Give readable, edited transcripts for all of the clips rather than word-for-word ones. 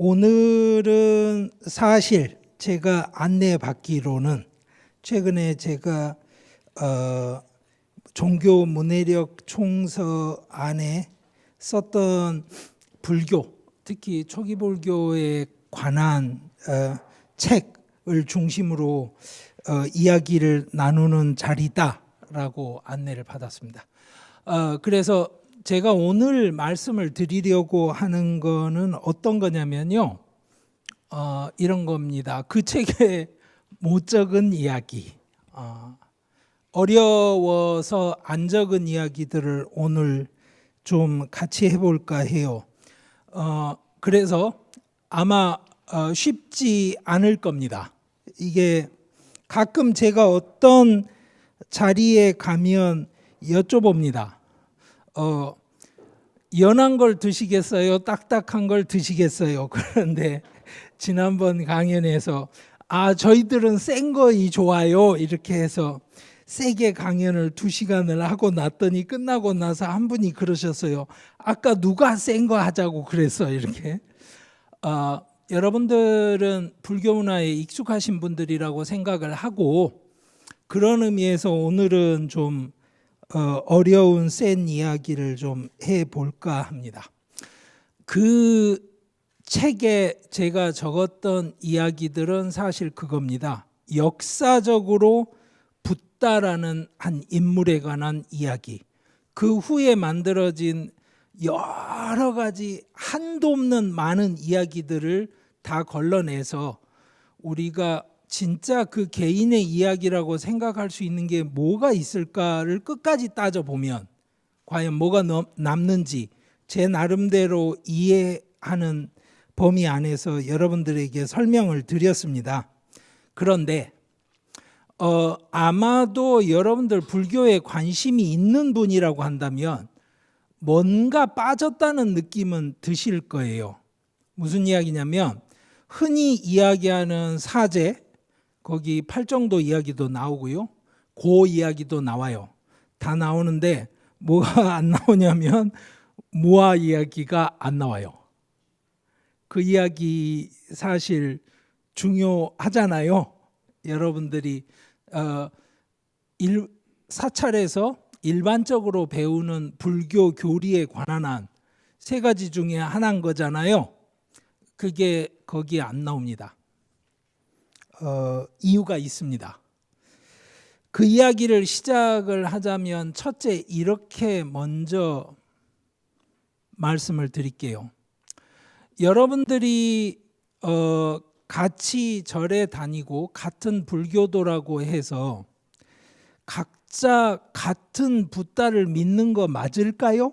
오늘은 사실 제가 안내받기로는 최근에 제가 종교 문해력 총서 안에 썼던 불교, 특히 초기 불교에 관한 책을 중심으로 이야기를 나누는 자리다라고 안내를 받았습니다. 그래서 제가 오늘 말씀을 드리려고 하는 거는 어떤 거냐면요. 이런 겁니다. 그 책에 못 적은 이야기, 어려워서 안 적은 이야기들을 오늘 좀 같이 해볼까 해요. 그래서 아마 쉽지 않을 겁니다. 이게 가끔 제가 어떤 자리에 가면 여쭤봅니다. 연한 걸 드시겠어요? 딱딱한 걸 드시겠어요? 그런데 지난번 강연에서 저희들은 센 거이 좋아요 이렇게 해서 세게 강연을 2시간을 하고 났더니 끝나고 나서 한 분이 그러셨어요. 아까 누가 센 거 하자고 그랬어 이렇게. 여러분들은 불교 문화에 익숙하신 분들이라고 생각을 하고 그런 의미에서 오늘은 좀 어려운 센 이야기를 좀 해볼까 합니다. 그 책에 제가 적었던 이야기들은 사실 그겁니다. 역사적으로 붓다라는 한 인물에 관한 이야기, 그 후에 만들어진 여러 가지 한도 없는 많은 이야기들을 다 걸러내서 우리가 진짜 그 개인의 이야기라고 생각할 수 있는 게 뭐가 있을까를 끝까지 따져보면 과연 뭐가 남는지 제 나름대로 이해하는 범위 안에서 여러분들에게 설명을 드렸습니다. 그런데 아마도 여러분들 불교에 관심이 있는 분이라고 한다면 뭔가 빠졌다는 느낌은 드실 거예요. 무슨 이야기냐면 흔히 이야기하는 사제, 거기 팔정도 이야기도 나오고요. 고 이야기도 나와요. 다 나오는데 뭐가 안 나오냐면 무아 이야기가 안 나와요. 그 이야기 사실 중요하잖아요. 여러분들이 사찰에서 일반적으로 배우는 불교 교리에 관한 한 3가지 중에 하나인 거잖아요. 그게 거기에 안 나옵니다. 이유가 있습니다. 그 이야기를 시작을 하자면 첫째 이렇게 먼저 말씀을 드릴게요. 여러분들이 같이 절에 다니고 같은 불교도라고 해서 각자 같은 붓다를 믿는 거 맞을까요?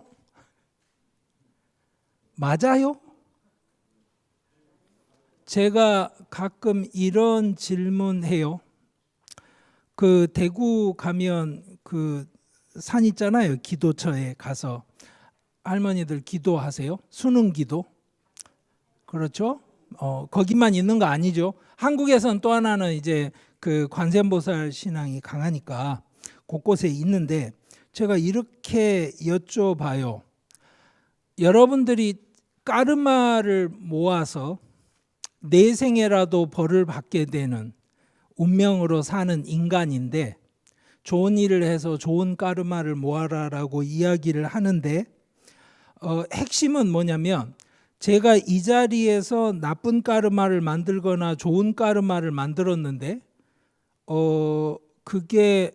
맞아요? 제가 가끔 이런 질문해요. 그 대구 가면 그 산 있잖아요. 기도처에 가서 할머니들 기도하세요. 수능 기도. 그렇죠? 거기만 있는 거 아니죠. 한국에선 또 하나는 이제 그 관세음보살 신앙이 강하니까 곳곳에 있는데 제가 이렇게 여쭤봐요. 여러분들이 까르마를 모아서 내 생에라도 벌을 받게 되는 운명으로 사는 인간인데 좋은 일을 해서 좋은 까르마를 모아라라고 이야기를 하는데 핵심은 뭐냐면 제가 이 자리에서 나쁜 까르마를 만들거나 좋은 까르마를 만들었는데 그게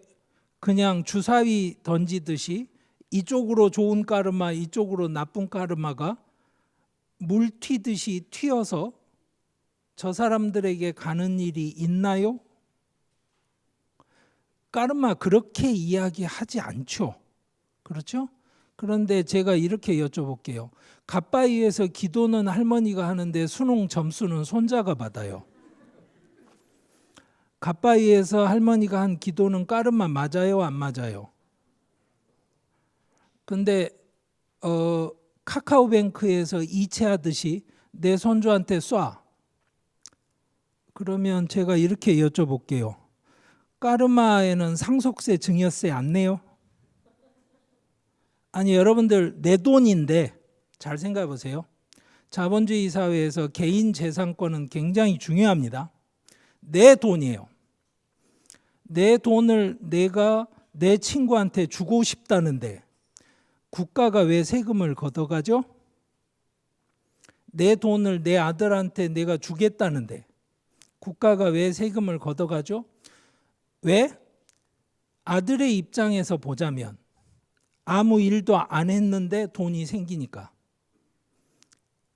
그냥 주사위 던지듯이 이쪽으로 좋은 까르마 이쪽으로 나쁜 까르마가 물 튀듯이 튀어서 저 사람들에게 가는 일이 있나요? 까르마 그렇게 이야기하지 않죠. 그렇죠? 그런데 제가 이렇게 여쭤볼게요. 갓바위에서 기도는 할머니가 하는데 수능 점수는 손자가 받아요. 갓바위에서 할머니가 한 기도는 까르마 맞아요? 안 맞아요? 근데 카카오뱅크에서 이체하듯이 내 손주한테 쏴. 그러면 제가 이렇게 여쭤볼게요. 까르마에는 상속세, 증여세 안 내요? 아니 여러분들 내 돈인데 잘 생각해 보세요. 자본주의 사회에서 개인 재산권은 굉장히 중요합니다. 내 돈이에요. 내 돈을 내가 내 친구한테 주고 싶다는데 국가가 왜 세금을 걷어가죠? 내 돈을 내 아들한테 내가 주겠다는데 국가가 왜 세금을 걷어가죠? 왜? 아들의 입장에서 보자면 아무 일도 안 했는데 돈이 생기니까.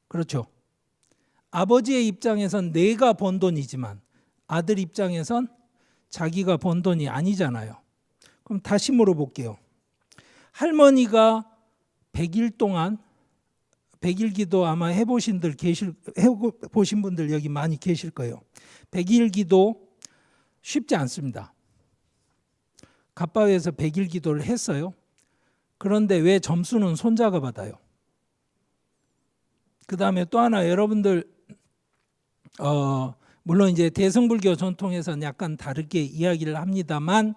그렇죠. 아버지의 입장에선 내가 번 돈이지만 아들 입장에선 자기가 번 돈이 아니잖아요. 그럼 다시 물어볼게요. 할머니가 100일 동안 100일 기도 아마 해보신 분들 여기 많이 계실 거예요. 100일 기도 쉽지 않습니다. 갑바위에서 100일 기도를 했어요. 그런데 왜 점수는 손자가 받아요? 그 다음에 또 하나 여러분들 물론 이제 대승불교 전통에서는 약간 다르게 이야기를 합니다만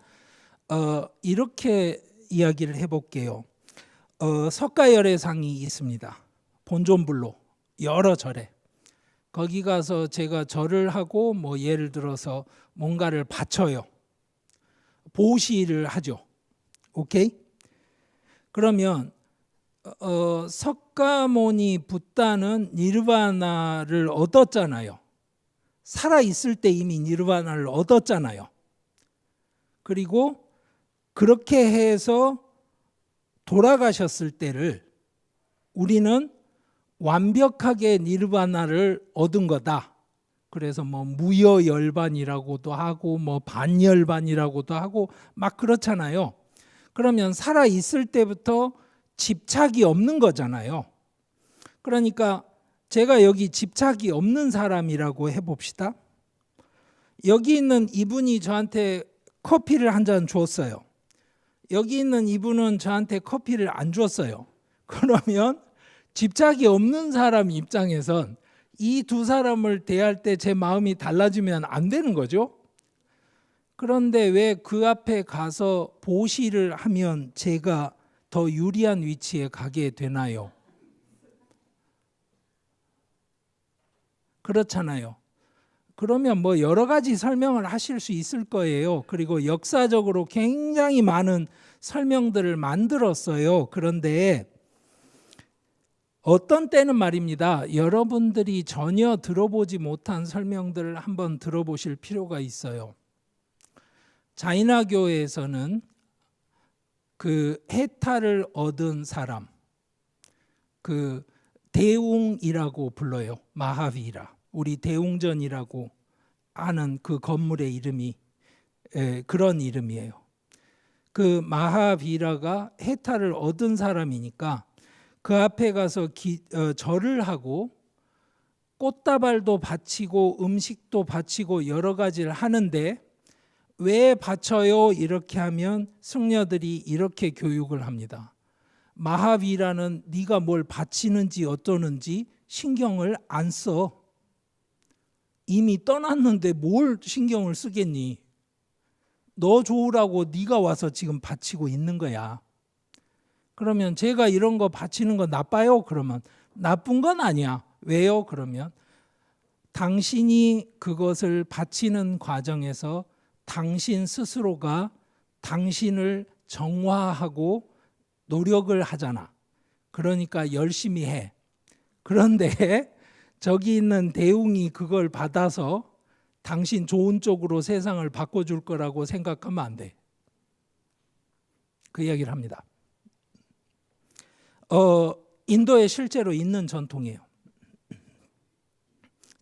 이렇게 이야기를 해볼게요. 석가열애상이 있습니다. 본존불로 여러 절에 거기 가서 제가 절을 하고 뭐 예를 들어서 뭔가를 바쳐요. 보시를 하죠. 오케이? 그러면 석가모니 붓다는 니르바나를 얻었잖아요. 살아있을 때 이미 니르바나를 얻었잖아요. 그리고 그렇게 해서 돌아가셨을 때를 우리는 완벽하게 니르바나를 얻은 거다. 그래서 뭐 무여열반이라고도 하고 뭐 반열반이라고도 하고 막 그렇잖아요. 그러면 살아있을 때부터 집착이 없는 거잖아요. 그러니까 제가 여기 집착이 없는 사람이라고 해봅시다. 여기 있는 이분이 저한테 커피를 한 잔 주었어요. 여기 있는 이분은 저한테 커피를 안 주었어요. 그러면 집착이 없는 사람 입장에선 이 두 사람을 대할 때 제 마음이 달라지면 안 되는 거죠. 그런데 왜 그 앞에 가서 보시를 하면 제가 더 유리한 위치에 가게 되나요? 그렇잖아요. 그러면 뭐 여러 가지 설명을 하실 수 있을 거예요. 그리고 역사적으로 굉장히 많은 설명들을 만들었어요. 그런데 어떤 때는 말입니다. 여러분들이 전혀 들어보지 못한 설명들을 한번 들어보실 필요가 있어요. 자이나교에서는 그 해탈을 얻은 사람, 그 대웅이라고 불러요. 마하비라. 우리 대웅전이라고 하는 그 건물의 이름이 그런 이름이에요. 그 마하비라가 해탈을 얻은 사람이니까 그 앞에 가서 절을 하고 꽃다발도 바치고 음식도 바치고 여러 가지를 하는데 왜 바쳐요? 이렇게 하면 승려들이 이렇게 교육을 합니다. 마하비라는 네가 뭘 바치는지 어떠는지 신경을 안 써. 이미 떠났는데 뭘 신경을 쓰겠니? 너 좋으라고 네가 와서 지금 바치고 있는 거야. 그러면 제가 이런 거 바치는 거 나빠요? 그러면 나쁜 건 아니야. 왜요? 그러면 당신이 그것을 바치는 과정에서 당신 스스로가 당신을 정화하고 노력을 하잖아. 그러니까 열심히 해. 그런데 저기 있는 대웅이 그걸 받아서 당신 좋은 쪽으로 세상을 바꿔줄 거라고 생각하면 안 돼. 그 이야기를 합니다. 인도에 실제로 있는 전통이에요.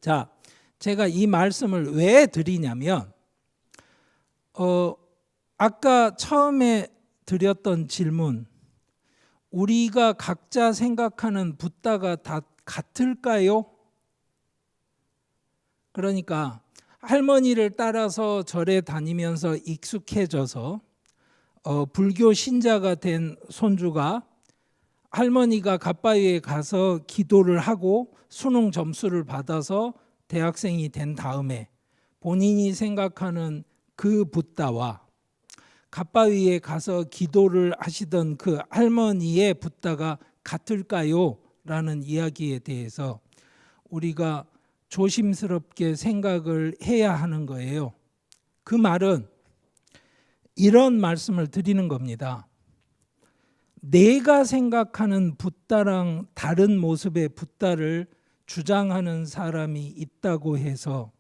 자, 제가 이 말씀을 왜 드리냐면 아까 처음에 드렸던 질문, 우리가 각자 생각하는 붓다가 다 같을까요? 그러니까 할머니를 따라서 절에 다니면서 익숙해져서 불교 신자가 된 손주가 할머니가 갓바위에 가서 기도를 하고 수능 점수를 받아서 대학생이 된 다음에 본인이 생각하는 그 붓다와 갓바위에 가서 기도를 하시던 그 할머니의 붓다가 같을까요? 라는 이야기에 대해서 우리가 조심스럽게 생각을 해야 하는 거예요. 그 말은 이런 말씀을 드리는 겁니다. 내가 생각하는 붓다랑 다른 모습의 붓다를 주장하는 사람이 있다고 해서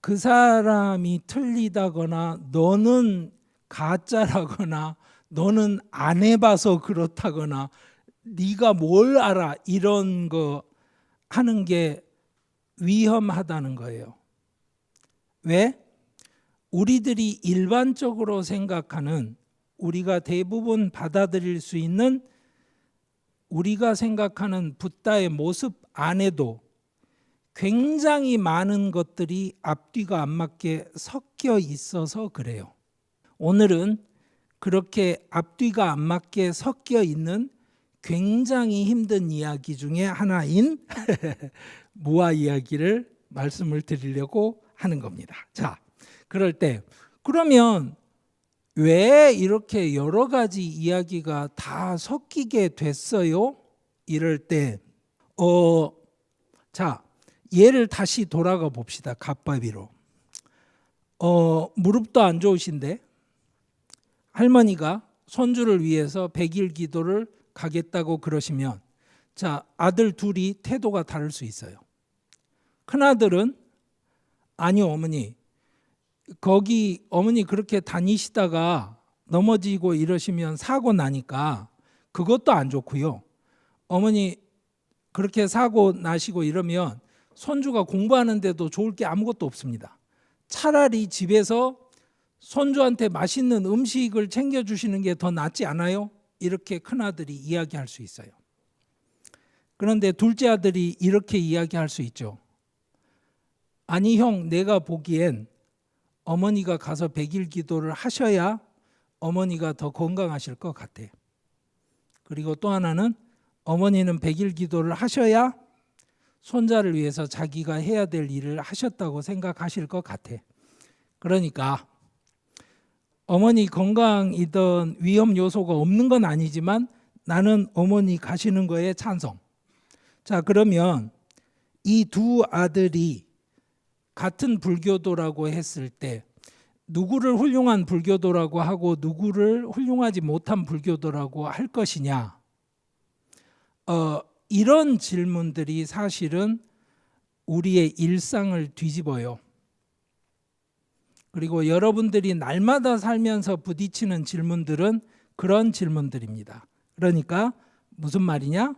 그 사람이 틀리다거나 너는 가짜라거나 너는 안 해봐서 그렇다거나 네가 뭘 알아 이런 거 하는 게 위험하다는 거예요. 왜? 우리들이 일반적으로 생각하는 우리가 대부분 받아들일 수 있는 우리가 생각하는 붓다의 모습 안에도 굉장히 많은 것들이 앞뒤가 안 맞게 섞여 있어서 그래요. 오늘은 그렇게 앞뒤가 안 맞게 섞여 있는 굉장히 힘든 이야기 중에 하나인 무아 이야기를 말씀을 드리려고 하는 겁니다. 자, 그럴 때 그러면 왜 이렇게 여러 가지 이야기가 다 섞이게 됐어요? 이럴 때 자, 예를 다시 돌아가 봅시다. 갑바비로. 무릎도 안 좋으신데 할머니가 손주를 위해서 100일 기도를 가겠다고 그러시면 자, 아들 둘이 태도가 다를 수 있어요. 큰아들은 아니요 어머니, 거기 어머니 그렇게 다니시다가 넘어지고 이러시면 사고 나니까 그것도 안 좋고요. 어머니 그렇게 사고 나시고 이러면 손주가 공부하는데도 좋을 게 아무것도 없습니다. 차라리 집에서 손주한테 맛있는 음식을 챙겨주시는 게 더 낫지 않아요? 이렇게 큰아들이 이야기할 수 있어요. 그런데 둘째 아들이 이렇게 이야기할 수 있죠. 아니 형, 내가 보기엔 어머니가 가서 100일 기도를 하셔야 어머니가 더 건강하실 것 같아. 그리고 또 하나는 어머니는 100일 기도를 하셔야 손자를 위해서 자기가 해야 될 일을 하셨다고 생각하실 것 같아. 그러니까 어머니 건강이든 위험 요소가 없는 건 아니지만 나는 어머니 가시는 거에 찬성. 자, 그러면 이 두 아들이 같은 불교도라고 했을 때 누구를 훌륭한 불교도라고 하고 누구를 훌륭하지 못한 불교도라고 할 것이냐? 이런 질문들이 사실은 우리의 일상을 뒤집어요. 그리고 여러분들이 날마다 살면서 부딪히는 질문들은 그런 질문들입니다. 그러니까 무슨 말이냐?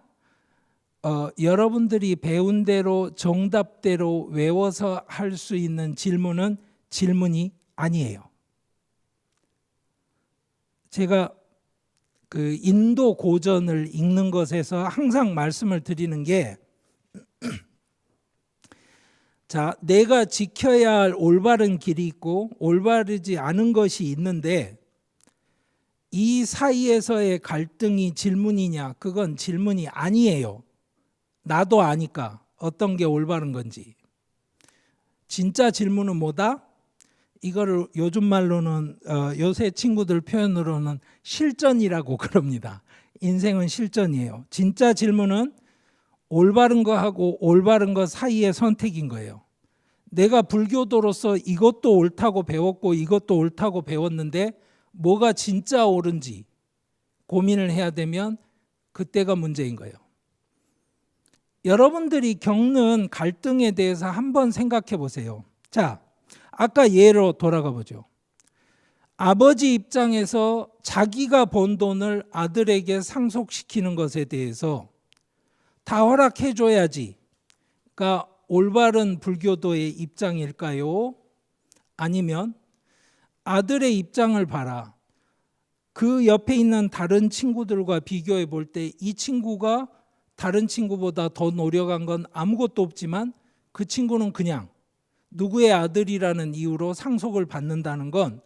여러분들이 배운 대로 정답대로 외워서 할 수 있는 질문은 질문이 아니에요. 제가 그 인도 고전을 읽는 것에서 항상 말씀을 드리는 게 자, 내가 지켜야 할 올바른 길이 있고 올바르지 않은 것이 있는데 이 사이에서의 갈등이 질문이냐? 그건 질문이 아니에요. 나도 아니까 어떤 게 올바른 건지. 진짜 질문은 뭐다? 이거를 요즘 말로는 요새 친구들 표현으로는 실전이라고 그럽니다. 인생은 실전이에요. 진짜 질문은 올바른 거하고 올바른 거 사이의 선택인 거예요. 내가 불교도로서 이것도 옳다고 배웠고 이것도 옳다고 배웠는데 뭐가 진짜 옳은지 고민을 해야 되면 그때가 문제인 거예요. 여러분들이 겪는 갈등에 대해서 한번 생각해 보세요. 자, 아까 예로 돌아가 보죠. 아버지 입장에서 자기가 번 돈을 아들에게 상속시키는 것에 대해서 다 허락해 줘야지. 그러니까 올바른 불교도의 입장일까요? 아니면 아들의 입장을 봐라. 그 옆에 있는 다른 친구들과 비교해 볼 때 이 친구가 다른 친구보다 더 노력한 건 아무것도 없지만 그 친구는 그냥 누구의 아들이라는 이유로 상속을 받는다는 건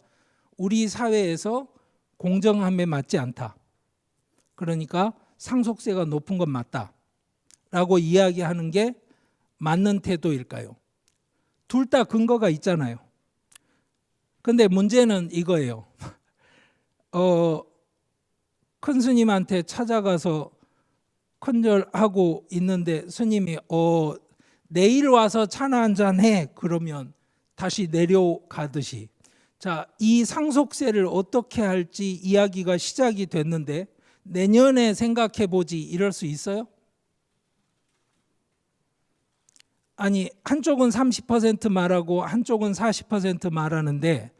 우리 사회에서 공정함에 맞지 않다. 그러니까 상속세가 높은 건 맞다. 라고 이야기하는 게 맞는 태도일까요? 둘 다 근거가 있잖아요. 근데 문제는 이거예요. 큰 스님한테 찾아가서 큰절하고 있는데 스님이 내일 와서 차나 한잔 해. 그러면 다시 내려가듯이, 자, 이 상속세를 어떻게 할지 이야기가 시작이 됐는데 내년에 생각해 보지 이럴 수 있어요? 아니, 한쪽은 30% 말하고 한쪽은 40% 말하는데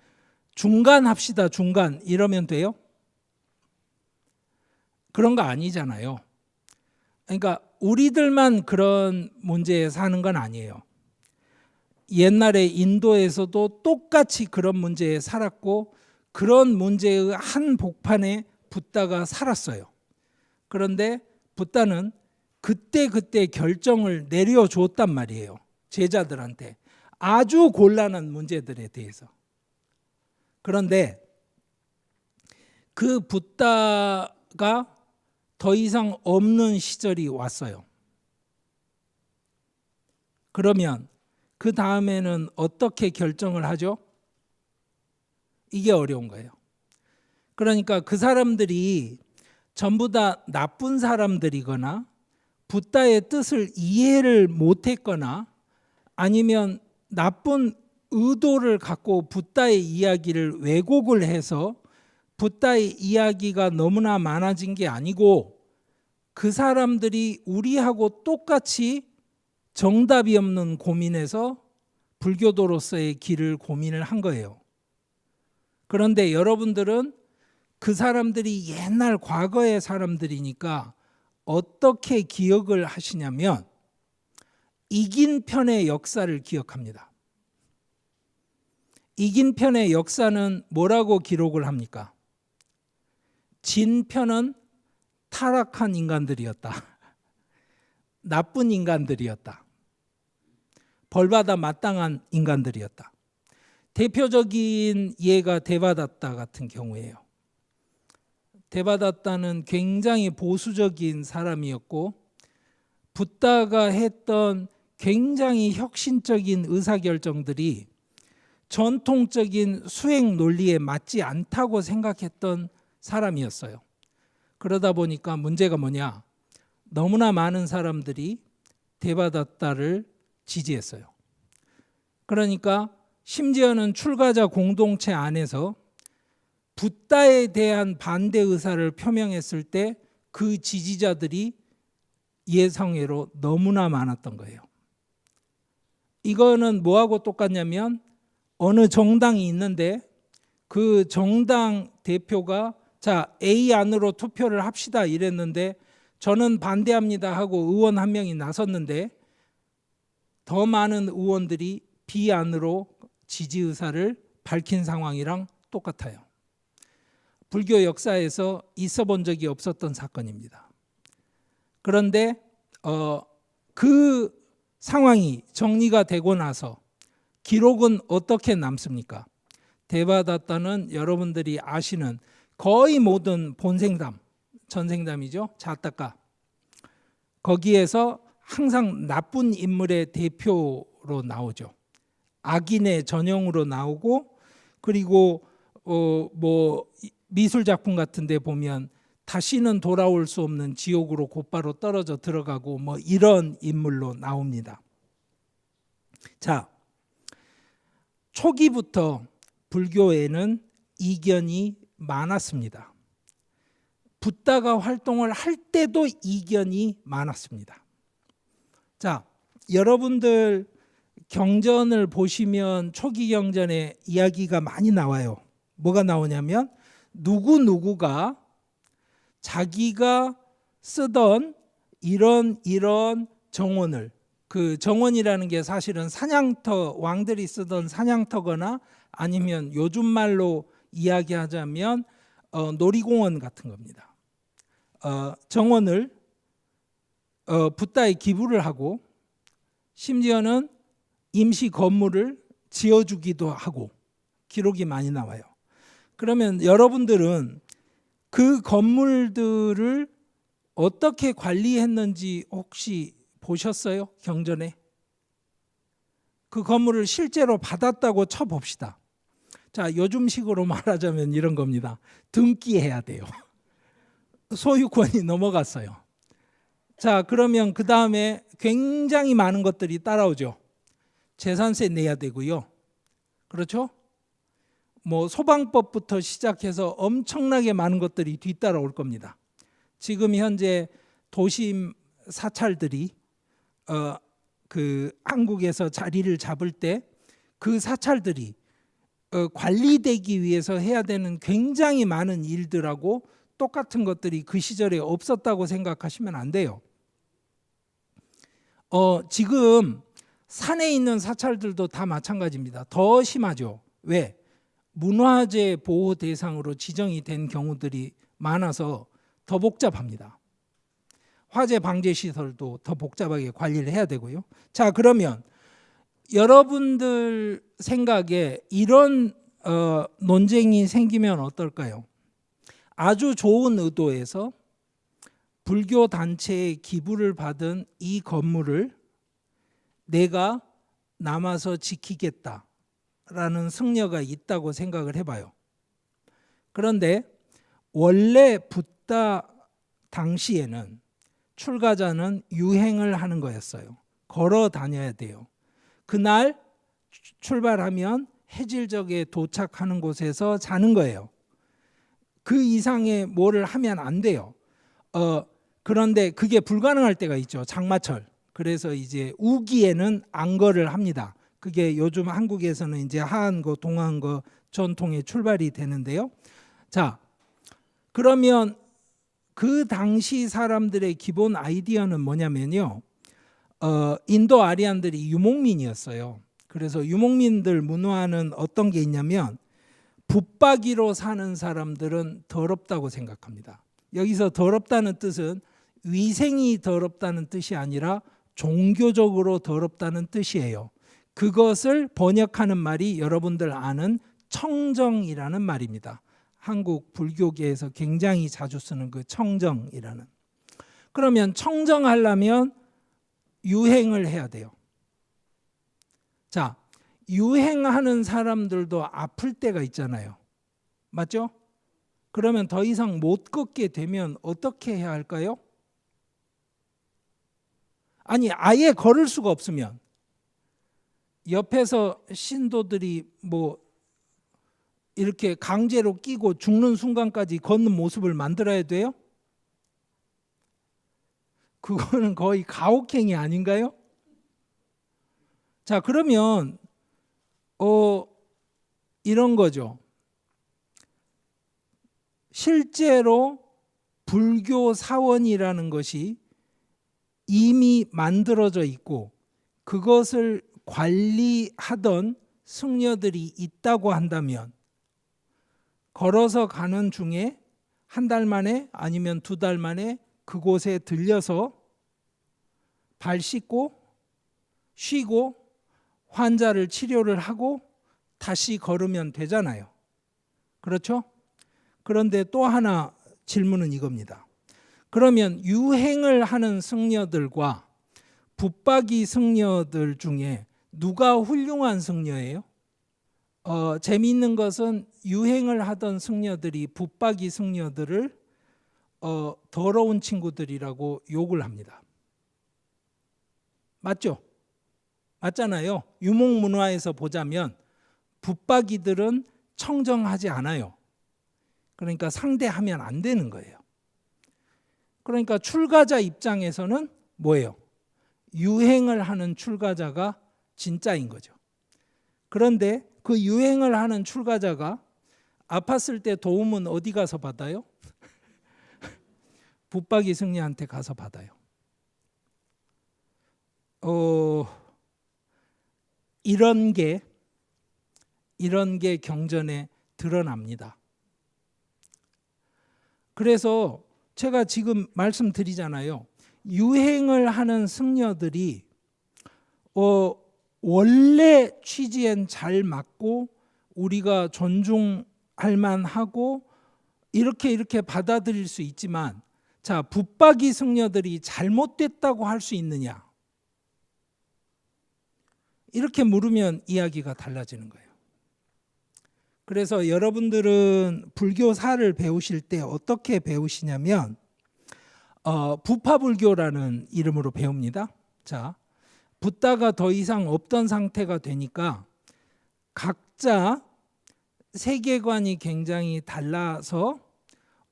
중간 합시다, 중간 이러면 돼요? 그런 거 아니잖아요. 그러니까 우리들만 그런 문제에 사는 건 아니에요. 옛날에 인도에서도 똑같이 그런 문제에 살았고 그런 문제의 한 복판에 붓다가 살았어요. 그런데 붓다는 그때 결정을 내려줬단 말이에요. 제자들한테 아주 곤란한 문제들에 대해서. 그런데 그 붓다가 더 이상 없는 시절이 왔어요. 그러면 그 다음에는 어떻게 결정을 하죠? 이게 어려운 거예요. 그러니까 그 사람들이 전부 다 나쁜 사람들이거나 붓다의 뜻을 이해를 못했거나 아니면 나쁜 의도를 갖고 붓다의 이야기를 왜곡을 해서 붓다의 이야기가 너무나 많아진 게 아니고 그 사람들이 우리하고 똑같이 정답이 없는 고민에서 불교도로서의 길을 고민을 한 거예요. 그런데 여러분들은 그 사람들이 옛날 과거의 사람들이니까 어떻게 기억을 하시냐면 이긴 편의 역사를 기억합니다. 이긴 편의 역사는 뭐라고 기록을 합니까? 진 편은 타락한 인간들이었다. 나쁜 인간들이었다. 벌받아 마땅한 인간들이었다. 대표적인 예가 대바다타 같은 경우예요. 대바다타는 굉장히 보수적인 사람이었고 붓다가 했던 굉장히 혁신적인 의사결정들이 전통적인 수행 논리에 맞지 않다고 생각했던 사람이었어요. 그러다 보니까 문제가 뭐냐? 너무나 많은 사람들이 대바다타를 지지했어요. 그러니까 심지어는 출가자 공동체 안에서 붓다에 대한 반대 의사를 표명했을 때 그 지지자들이 예상외로 너무나 많았던 거예요. 이거는 뭐하고 똑같냐면 어느 정당이 있는데 그 정당 대표가 자, A 안으로 투표를 합시다 이랬는데 저는 반대합니다 하고 의원 한 명이 나섰는데 더 많은 의원들이 B 안으로 지지 의사를 밝힌 상황이랑 똑같아요. 불교 역사에서 있어 본 적이 없었던 사건입니다. 그런데 그 상황이 정리가 되고 나서 기록은 어떻게 남습니까? 대바다타는 여러분들이 아시는 거의 모든 본생담, 전생담이죠. 자타카. 거기에서 항상 나쁜 인물의 대표로 나오죠. 악인의 전형으로 나오고 그리고 뭐 미술 작품 같은 데 보면 다시는 돌아올 수 없는 지옥으로 곧바로 떨어져 들어가고 뭐 이런 인물로 나옵니다. 자, 초기부터 불교에는 이견이 많았습니다. 붓다가 활동을 할 때도 이견이 많았습니다. 자, 여러분들 경전을 보시면 초기 경전에 이야기가 많이 나와요. 뭐가 나오냐면 누구누구가 자기가 쓰던 이런 정원을, 그 정원이라는 게 사실은 사냥터, 왕들이 쓰던 사냥터거나 아니면 요즘 말로 이야기하자면 놀이공원 같은 겁니다. 정원을 붓다에 기부를 하고 심지어는 임시 건물을 지어주기도 하고 기록이 많이 나와요. 그러면 여러분들은 그 건물들을 어떻게 관리했는지 혹시 보셨어요? 경전에? 그 건물을 실제로 받았다고 쳐봅시다. 자, 요즘식으로 말하자면 이런 겁니다. 등기해야 돼요. 소유권이 넘어갔어요. 자, 그러면 그 다음에 굉장히 많은 것들이 따라오죠. 재산세 내야 되고요. 그렇죠? 뭐 소방법부터 시작해서 엄청나게 많은 것들이 뒤따라올 겁니다. 지금 현재 도심 사찰들이 그 한국에서 자리를 잡을 때 그 사찰들이 관리되기 위해서 해야 되는 굉장히 많은 일들하고 똑같은 것들이 그 시절에 없었다고 생각하시면 안 돼요. 지금 산에 있는 사찰들도 다 마찬가지입니다. 더 심하죠. 왜? 문화재 보호 대상으로 지정이 된 경우들이 많아서 더 복잡합니다. 화재 방제 시설도 더 복잡하게 관리를 해야 되고요. 자, 그러면 여러분들 생각에 이런 논쟁이 생기면 어떨까요? 아주 좋은 의도에서 불교 단체의 기부를 받은 이 건물을 내가 남아서 지키겠다라는 승려가 있다고 생각을 해봐요. 그런데 원래 붓다 당시에는 출가자는 유행을 하는 거였어요. 걸어 다녀야 돼요. 그날 출발하면 해질적에 도착하는 곳에서 자는 거예요. 그 이상의 뭐를 하면 안 돼요. 그런데 그게 불가능할 때가 있죠. 장마철. 그래서 이제 우기에는 안거를 합니다. 그게 요즘 한국에서는 이제 하안거, 동안거 전통의 출발이 되는데요. 자, 그러면 그 당시 사람들의 기본 아이디어는 뭐냐면요. 인도 아리안들이 유목민이었어요. 그래서 유목민들 문화는 어떤 게 있냐면 붙박이로 사는 사람들은 더럽다고 생각합니다. 여기서 더럽다는 뜻은 위생이 더럽다는 뜻이 아니라 종교적으로 더럽다는 뜻이에요. 그것을 번역하는 말이 여러분들 아는 청정이라는 말입니다. 한국 불교계에서 굉장히 자주 쓰는 그 청정이라는. 그러면 청정하려면 유행을 해야 돼요. 자, 유행하는 사람들도 아플 때가 있잖아요. 맞죠? 그러면 더 이상 못 걷게 되면 어떻게 해야 할까요? 아니, 아예 걸을 수가 없으면 옆에서 신도들이 뭐 이렇게 강제로 끼고 죽는 순간까지 걷는 모습을 만들어야 돼요? 그거는 거의 가혹행위 아닌가요? 자, 그러면 이런 거죠. 실제로 불교 사원이라는 것이 이미 만들어져 있고 그것을 관리하던 승려들이 있다고 한다면 걸어서 가는 중에 한 달 만에 아니면 두 달 만에 그곳에 들려서 발 씻고 쉬고 환자를 치료를 하고 다시 걸으면 되잖아요. 그렇죠? 그런데 또 하나 질문은 이겁니다. 그러면 유행을 하는 승려들과 붙박이 승려들 중에 누가 훌륭한 승려예요? 재미있는 것은 유행을 하던 승려들이 붙박이 승려들을 더러운 친구들이라고 욕을 합니다. 맞죠? 맞잖아요. 유목문화에서 보자면 붙박이들은 청정하지 않아요. 그러니까 상대하면 안 되는 거예요. 그러니까 출가자 입장에서는 뭐예요? 유행을 하는 출가자가 진짜인 거죠. 그런데 그 유행을 하는 출가자가 아팠을 때 도움은 어디 가서 받아요? 붙박이 승려한테 가서 받아요. 이런 게 경전에 드러납니다. 그래서 제가 지금 말씀드리잖아요. 유행을 하는 승려들이 원래 취지엔 잘 맞고 우리가 존중할 만하고 이렇게 받아들일 수 있지만 자, 붙박이 승려들이 잘못됐다고 할 수 있느냐? 이렇게 물으면 이야기가 달라지는 거예요. 그래서 여러분들은 불교사를 배우실 때 어떻게 배우시냐면 부파불교라는 이름으로 배웁니다. 자, 붓다가 더 이상 없던 상태가 되니까 각자 세계관이 굉장히 달라서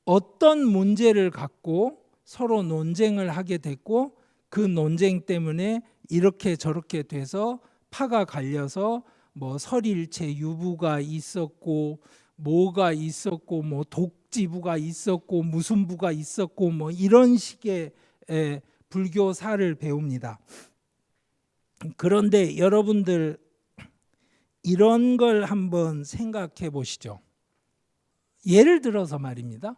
어떤 문제를 갖고 서로 논쟁을 하게 됐고, 그 논쟁 때문에 이렇게 저렇게 돼서 파가 갈려서 뭐 설일체 유부가 있었고, 뭐가 있었고, 뭐 독지부가 있었고, 무슨 부가 있었고, 뭐 이런 식의 불교사를 배웁니다. 그런데 여러분들 이런 걸 한번 생각해 보시죠. 예를 들어서 말입니다.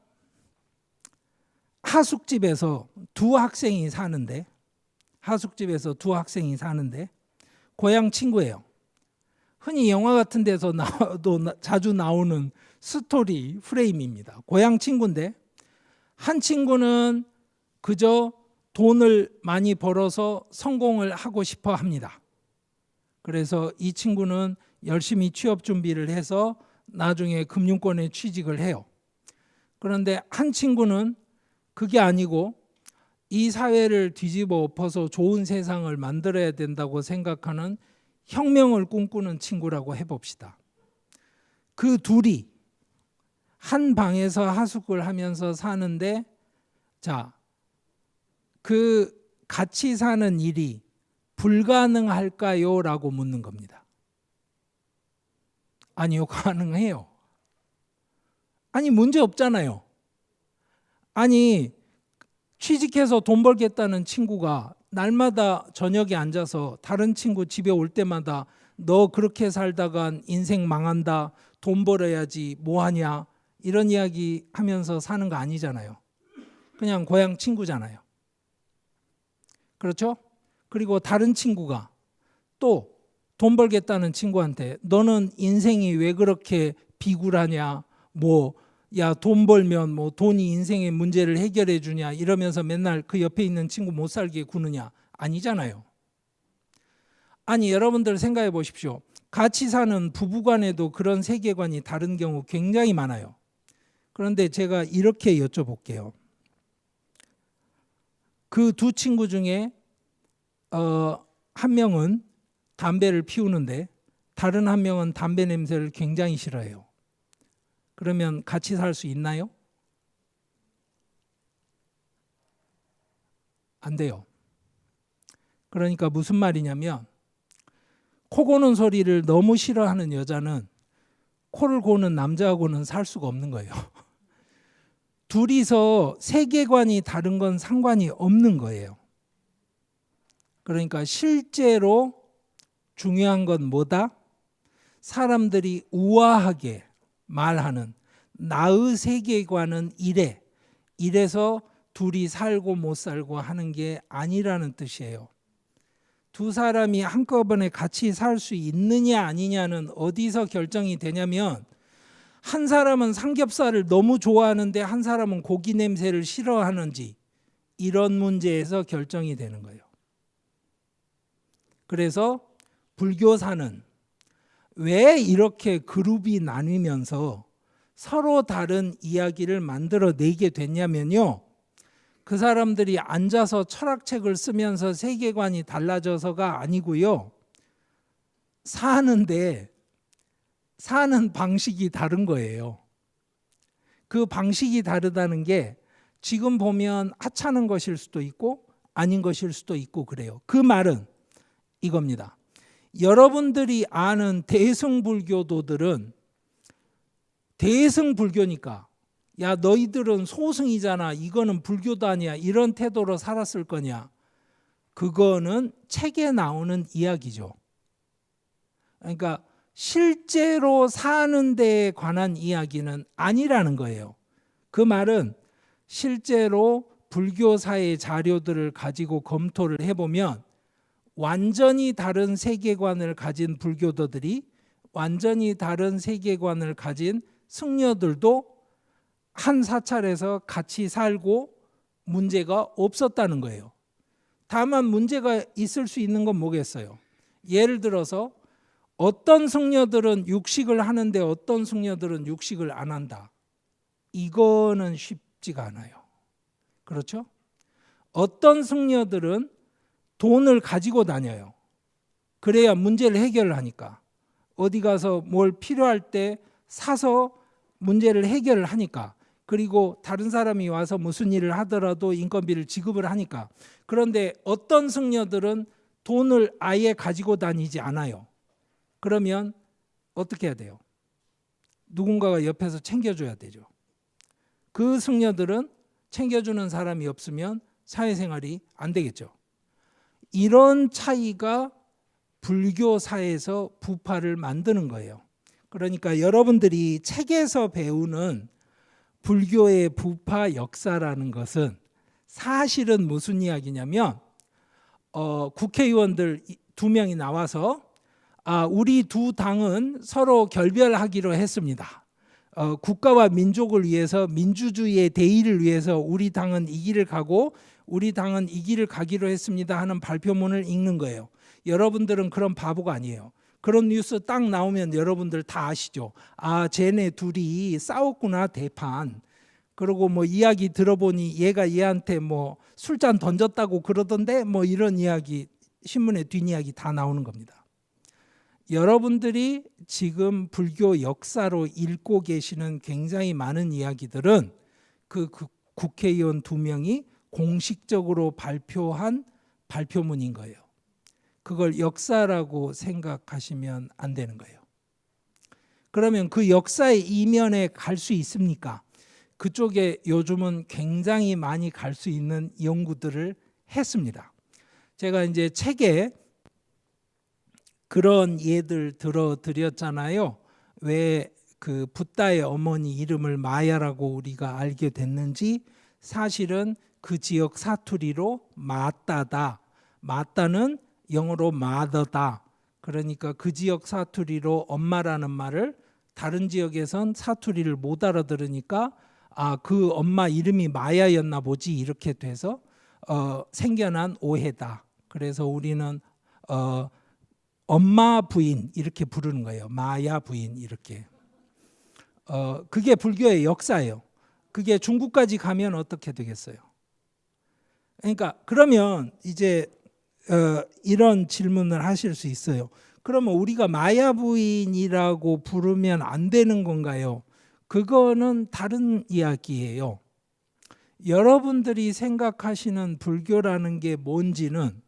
하숙집에서 두 학생이 사는데 고향 친구예요. 흔히 영화 같은 데서 자주 나오는 스토리 프레임입니다. 고향 친구인데 한 친구는 그저 돈을 많이 벌어서 성공을 하고 싶어 합니다. 그래서 이 친구는 열심히 취업 준비를 해서 나중에 금융권에 취직을 해요. 그런데 한 친구는 그게 아니고 이 사회를 뒤집어 엎어서 좋은 세상을 만들어야 된다고 생각하는 혁명을 꿈꾸는 친구라고 해봅시다. 그 둘이 한 방에서 하숙을 하면서 사는데, 자, 그 같이 사는 일이 불가능할까요? 라고 묻는 겁니다. 아니요, 가능해요. 아니, 문제 없잖아요. 아니, 취직해서 돈 벌겠다는 친구가 날마다 저녁에 앉아서 다른 친구 집에 올 때마다 너 그렇게 살다간 인생 망한다, 돈 벌어야지, 뭐하냐, 이런 이야기 하면서 사는 거 아니잖아요. 그냥 고향 친구잖아요. 그렇죠? 그리고 다른 친구가 또 돈 벌겠다는 친구한테 너는 인생이 왜 그렇게 비굴하냐, 뭐 야, 돈 벌면 뭐 돈이 인생의 문제를 해결해 주냐 이러면서 맨날 그 옆에 있는 친구 못 살게 구느냐, 아니잖아요. 아니, 여러분들 생각해 보십시오. 같이 사는 부부간에도 그런 세계관이 다른 경우 굉장히 많아요. 그런데 제가 이렇게 여쭤볼게요. 그 두 친구 중에 한 명은 담배를 피우는데 다른 한 명은 담배 냄새를 굉장히 싫어해요. 그러면 같이 살 수 있나요? 안 돼요. 그러니까 무슨 말이냐면, 코 고는 소리를 너무 싫어하는 여자는 코를 고는 남자하고는 살 수가 없는 거예요. 둘이서 세계관이 다른 건 상관이 없는 거예요. 그러니까 실제로 중요한 건 뭐다? 사람들이 우아하게 말하는 나의 세계관은 이래서 둘이 살고 못 살고 하는 게 아니라는 뜻이에요. 두 사람이 한꺼번에 같이 살 수 있느냐 아니냐는 어디서 결정이 되냐면, 한 사람은 삼겹살을 너무 좋아하는데 한 사람은 고기 냄새를 싫어하는지, 이런 문제에서 결정이 되는 거예요. 그래서 불교사는 왜 이렇게 그룹이 나뉘면서 서로 다른 이야기를 만들어내게 됐냐면요, 그 사람들이 앉아서 철학책을 쓰면서 세계관이 달라져서가 아니고요, 사는 방식이 다른 거예요. 그 방식이 다르다는 게 지금 보면 하찮은 것일 수도 있고 아닌 것일 수도 있고 그래요. 그 말은 이겁니다. 여러분들이 아는 대승불교도들은 대승불교니까 야, 너희들은 소승이잖아, 이거는 불교도 아니야, 이런 태도로 살았을 거냐? 그거는 책에 나오는 이야기죠. 그러니까 실제로 사는 데에 관한 이야기는 아니라는 거예요. 그 말은 실제로 불교사의 자료들을 가지고 검토를 해보면 완전히 다른 세계관을 가진 불교도들이 완전히 다른 세계관을 가진 승려들도 한 사찰에서 같이 살고 문제가 없었다는 거예요. 다만 문제가 있을 수 있는 건 뭐겠어요? 예를 들어서 어떤 승려들은 육식을 하는데 어떤 승려들은 육식을 안 한다. 이거는 쉽지가 않아요. 그렇죠? 어떤 승려들은 돈을 가지고 다녀요. 그래야 문제를 해결을 하니까. 어디 가서 뭘 필요할 때 사서 문제를 해결을 하니까. 그리고 다른 사람이 와서 무슨 일을 하더라도 인건비를 지급을 하니까. 그런데 어떤 승려들은 돈을 아예 가지고 다니지 않아요. 그러면 어떻게 해야 돼요? 누군가가 옆에서 챙겨줘야 되죠. 그 승려들은 챙겨주는 사람이 없으면 사회생활이 안 되겠죠. 이런 차이가 불교사에서 부파를 만드는 거예요. 그러니까 여러분들이 책에서 배우는 불교의 부파 역사라는 것은 사실은 무슨 이야기냐면 국회의원들 2명이 나와서 우리 두 당은 서로 결별하기로 했습니다. 국가와 민족을 위해서 민주주의의 대의를 위해서 우리 당은 이 길을 가고 우리 당은 이 길을 가기로 했습니다 하는 발표문을 읽는 거예요. 여러분들은 그런 바보가 아니에요. 그런 뉴스 딱 나오면 여러분들 다 아시죠. 쟤네 둘이 싸웠구나 대판. 그리고 뭐 이야기 들어보니 얘가 얘한테 뭐 술잔 던졌다고 그러던데 뭐 이런 이야기 신문의 뒷이야기 다 나오는 겁니다. 여러분들이 지금 불교 역사로 읽고 계시는 굉장히 많은 이야기들은 그 국회의원 2명이 공식적으로 발표한 발표문인 거예요. 그걸 역사라고 생각하시면 안 되는 거예요. 그러면 그 역사의 이면에 갈 수 있습니까? 그쪽에 요즘은 굉장히 많이 갈 수 있는 연구들을 했습니다. 제가 이제 책에 그런 예들 들어드렸잖아요. 왜 그 붓다의 어머니 이름을 마야라고 우리가 알게 됐는지 사실은 그 지역 사투리로 마따다. 마따는 영어로 mother다. 그러니까 그 지역 사투리로 엄마라는 말을 다른 지역에선 사투리를 못 알아들으니까 그 엄마 이름이 마야였나 보지 이렇게 돼서 생겨난 오해다. 그래서 우리는 엄마 부인 이렇게 부르는 거예요. 마야 부인 이렇게. 그게 불교의 역사예요. 그게 중국까지 가면 어떻게 되겠어요? 그러니까 그러면 이제 이런 질문을 하실 수 있어요. 그러면 우리가 마야 부인이라고 부르면 안 되는 건가요? 그거는 다른 이야기예요. 여러분들이 생각하시는 불교라는 게 뭔지는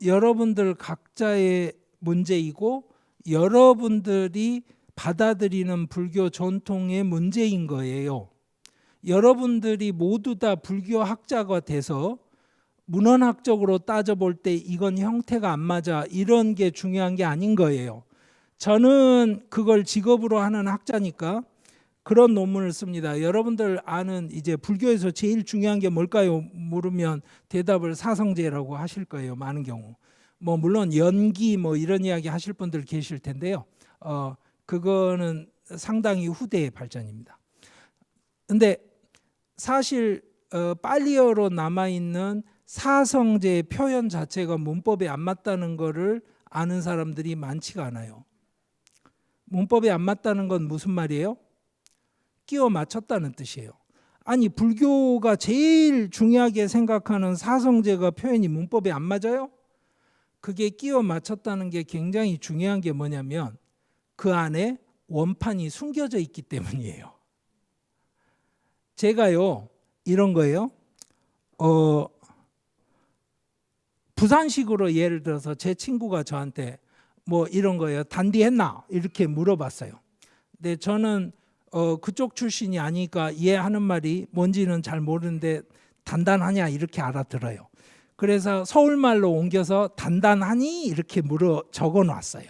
여러분들 각자의 문제이고 여러분들이 받아들이는 불교 전통의 문제인 거예요. 여러분들이 모두 다 불교학자가 돼서 문헌학적으로 따져볼 때 이건 형태가 안 맞아 이런 게 중요한 게 아닌 거예요. 저는 그걸 직업으로 하는 학자니까 그런 논문을 씁니다. 여러분들 아는 이제 불교에서 제일 중요한 게 뭘까요? 물으면 대답을 사성제라고 하실 거예요. 많은 경우. 뭐 물론 연기 뭐 이런 이야기 하실 분들 계실 텐데요. 그거는 상당히 후대의 발전입니다. 근데 사실 팔리어로 남아있는 사성제의 표현 자체가 문법에 안 맞다는 거를 아는 사람들이 많지가 않아요. 문법에 안 맞다는 건 무슨 말이에요? 끼워 맞췄다는 뜻이에요. 아니 불교가 제일 중요하게 생각하는 사성제가 표현이 문법에 안 맞아요? 그게 끼워 맞췄다는 게 굉장히 중요한 게 뭐냐면 그 안에 원판이 숨겨져 있기 때문이에요. 제가요 이런 거예요. 부산식으로 예를 들어서 제 친구가 저한테 뭐 이런 거예요. 단디했나? 이렇게 물어봤어요. 근데 저는 그쪽 출신이 아니니까 얘 하는 말이 뭔지는 잘 모르는데 단단하냐 이렇게 알아들어요. 그래서 서울말로 옮겨서 단단하니 이렇게 적어놨어요.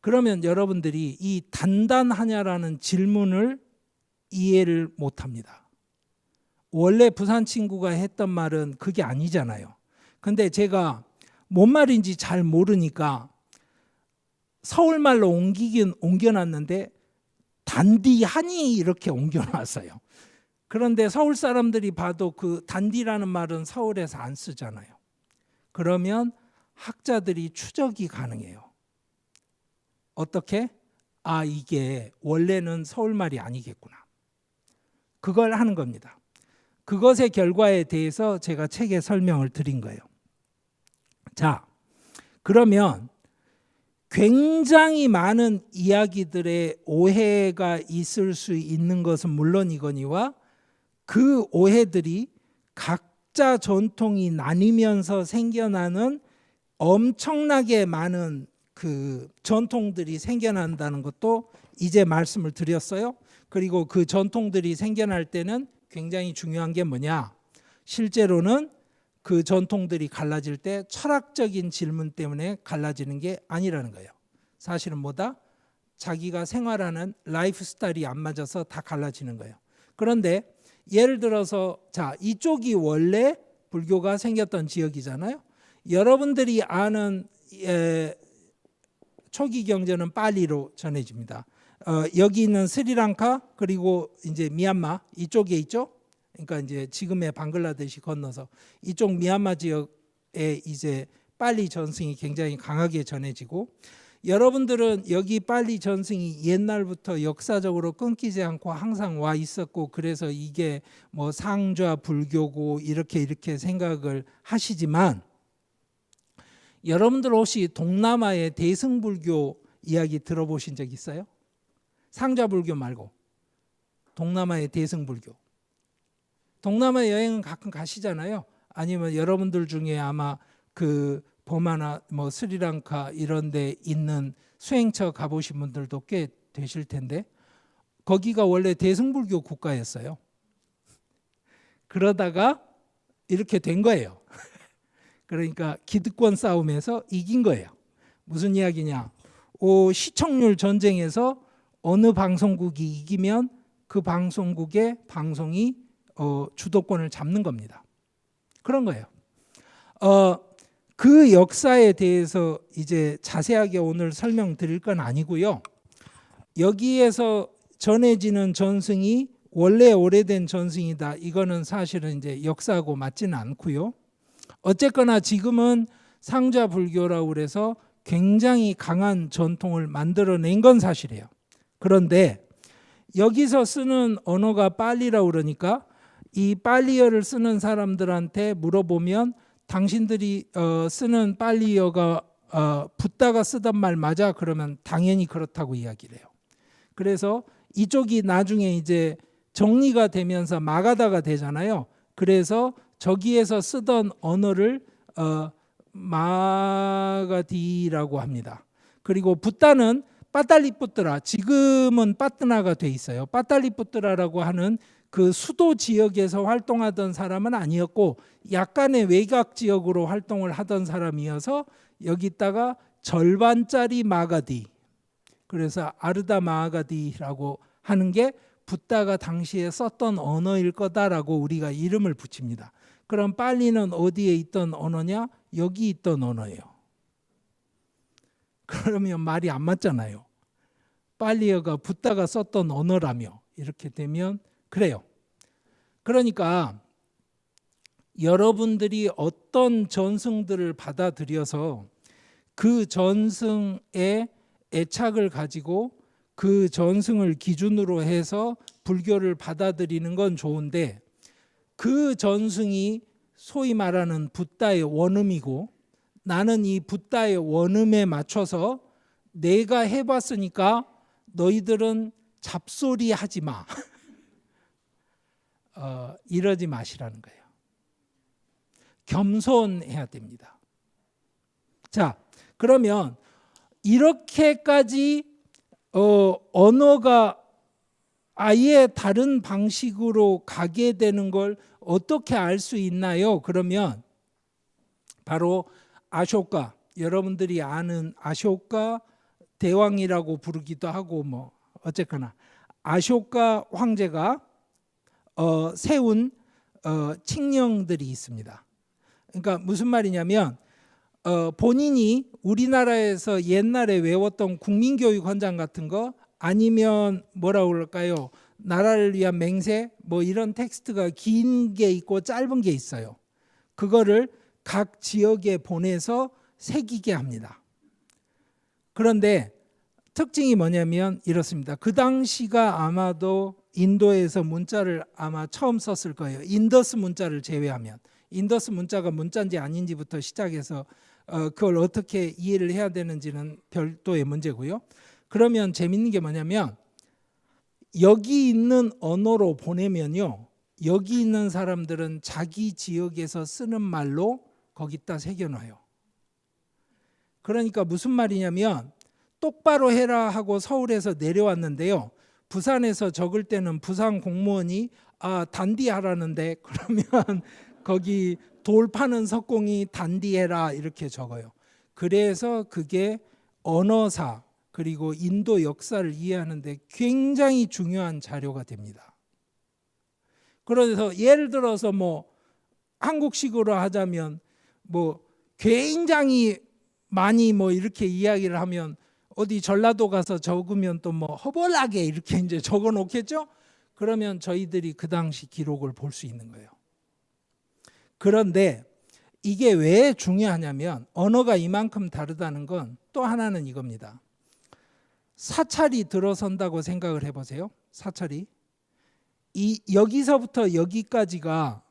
그러면 여러분들이 이 단단하냐라는 질문을 이해를 못합니다. 원래 부산 친구가 했던 말은 그게 아니잖아요. 근데 제가 뭔 말인지 잘 모르니까 서울말로 옮겨놨는데 단디하니 이렇게 옮겨놨어요. 그런데 서울 사람들이 봐도 그 단디라는 말은 서울에서 안 쓰잖아요. 그러면 학자들이 추적이 가능해요. 어떻게? 이게 원래는 서울말이 아니겠구나. 그걸 하는 겁니다. 그것의 결과에 대해서 제가 책에 설명을 드린 거예요. 자, 그러면 굉장히 많은 이야기들의 오해가 있을 수 있는 것은 물론이거니와 그 오해들이 각자 전통이 나뉘면서 생겨나는 엄청나게 많은 그 전통들이 생겨난다는 것도 이제 말씀을 드렸어요. 그리고 그 전통들이 생겨날 때는 굉장히 중요한 게 뭐냐? 실제로는 그 전통들이 갈라질 때 철학적인 질문 때문에 갈라지는 게 아니라는 거예요. 사실은 뭐다? 자기가 생활하는 라이프 스타일이 안 맞아서 다 갈라지는 거예요. 그런데 예를 들어서 자, 이쪽이 원래 불교가 생겼던 지역이잖아요. 여러분들이 아는 초기 경전은 팔리로 전해집니다. 여기 있는 스리랑카 그리고 이제 미얀마 이쪽에 있죠. 그러니까 이제 지금의 방글라데시 건너서 이쪽 미얀마 지역에 이제 팔리 전승이 굉장히 강하게 전해지고, 여러분들은 여기 팔리 전승이 옛날부터 역사적으로 끊기지 않고 항상 와 있었고, 그래서 이게 뭐 상좌 불교고 이렇게 생각을 하시지만, 여러분들 혹시 동남아의 대승불교 이야기 들어보신 적 있어요? 상좌불교 말고 동남아의 대승불교. 동남아 여행은 가끔 가시잖아요. 아니면 여러분들 중에 아마 그 버마나 뭐 스리랑카 이런 데 있는 수행처 가보신 분들도 꽤 되실 텐데, 거기가 원래 대승불교 국가였어요. 그러다가 이렇게 된 거예요. 그러니까 기득권 싸움에서 이긴 거예요. 무슨 이야기냐? 시청률 전쟁에서 어느 방송국이 이기면 그 방송국의 방송이 주도권을 잡는 겁니다. 그런 거예요. 그 역사에 대해서 이제 자세하게 오늘 설명드릴 건 아니고요. 여기에서 전해지는 전승이 원래 오래된 전승이다, 이거는 사실은 이제 역사하고 맞지는 않고요. 어쨌거나 지금은 상좌 불교라고 그래서 굉장히 강한 전통을 만들어낸 건 사실이에요. 그런데 여기서 쓰는 언어가 팔리라고 그러니까 이 팔리어를 쓰는 사람들한테 물어보면 당신들이 쓰는 팔리어가 붓다가 쓰던 말 맞아? 그러면 당연히 그렇다고 이야기를 해요. 그래서 이쪽이 나중에 이제 정리가 되면서 마가다가 되잖아요. 그래서 저기에서 쓰던 언어를 마가디라고 합니다. 그리고 붓다는 빠탈리푸트라, 지금은 빠뜨나가 돼 있어요. 빠탈리푸트라라고 하는 그 수도 지역에서 활동하던 사람은 아니었고 약간의 외곽 지역으로 활동을 하던 사람이어서 여기다가 절반짜리 마가디, 그래서 아르다 마가디라고 하는 게 붓다가 당시에 썼던 언어일 거다라고 우리가 이름을 붙입니다. 그럼 팔리는 어디에 있던 언어냐? 여기 있던 언어예요. 그러면 말이 안 맞잖아요. 팔리어가 붓다가 썼던 언어라며 이렇게 되면 그래요. 그러니까 여러분들이 어떤 전승들을 받아들여서 그 전승의 애착을 가지고 그 전승을 기준으로 해서 불교를 받아들이는 건 좋은데, 그 전승이 소위 말하는 붓다의 원음이고 나는 이 붓다의 원음에 맞춰서 내가 해봤으니까 너희들은 잡소리 하지 마. 이러지 마시라는 거예요. 겸손해야 됩니다. 자, 그러면 이렇게까지 언어가 아예 다른 방식으로 가게 되는 걸 어떻게 알 수 있나요? 그러면 바로 아쇼카, 여러분들이 아는 아쇼카 대왕이라고 부르기도 하고 뭐 어쨌거나 아쇼카 황제가 세운 칙령들이 있습니다. 그러니까 무슨 말이냐면 본인이 우리나라에서 옛날에 외웠던 국민교육 헌장 같은 거, 아니면 뭐라고 그럴까요? 나라를 위한 맹세, 뭐 이런 텍스트가 긴 게 있고 짧은 게 있어요. 그거를 각 지역에 보내서 새기게 합니다. 그런데 특징이 뭐냐면 이렇습니다. 그 당시가 아마도 인도에서 문자를 아마 처음 썼을 거예요. 인더스 문자를 제외하면. 인더스 문자가 문자인지 아닌지부터 시작해서 그걸 어떻게 이해를 해야 되는지는 별도의 문제고요. 그러면 재밌는 게 뭐냐면 여기 있는 언어로 보내면요, 여기 있는 사람들은 자기 지역에서 쓰는 말로 거기다 새겨놔요. 그러니까 무슨 말이냐면 똑바로 해라 하고 서울에서 내려왔는데요, 부산에서 적을 때는 부산 공무원이 단디하라는데 그러면 거기 돌 파는 석공이 단디해라 이렇게 적어요. 그래서 그게 언어사 그리고 인도 역사를 이해하는 데 굉장히 중요한 자료가 됩니다. 그래서 예를 들어서 뭐 한국식으로 하자면 뭐 굉장히 많이 뭐 이렇게 이야기를 하면 어디 전라도 가서 적으면 또 뭐 허벌나게 이렇게 이제 적어 놓겠죠? 그러면 저희들이 그 당시 기록을 볼 수 있는 거예요. 그런데 이게 왜 중요하냐면 언어가 이만큼 다르다는 건 또 하나는 이겁니다. 사찰이 들어선다고 생각을 해보세요. 사찰이 여기서부터 여기까지가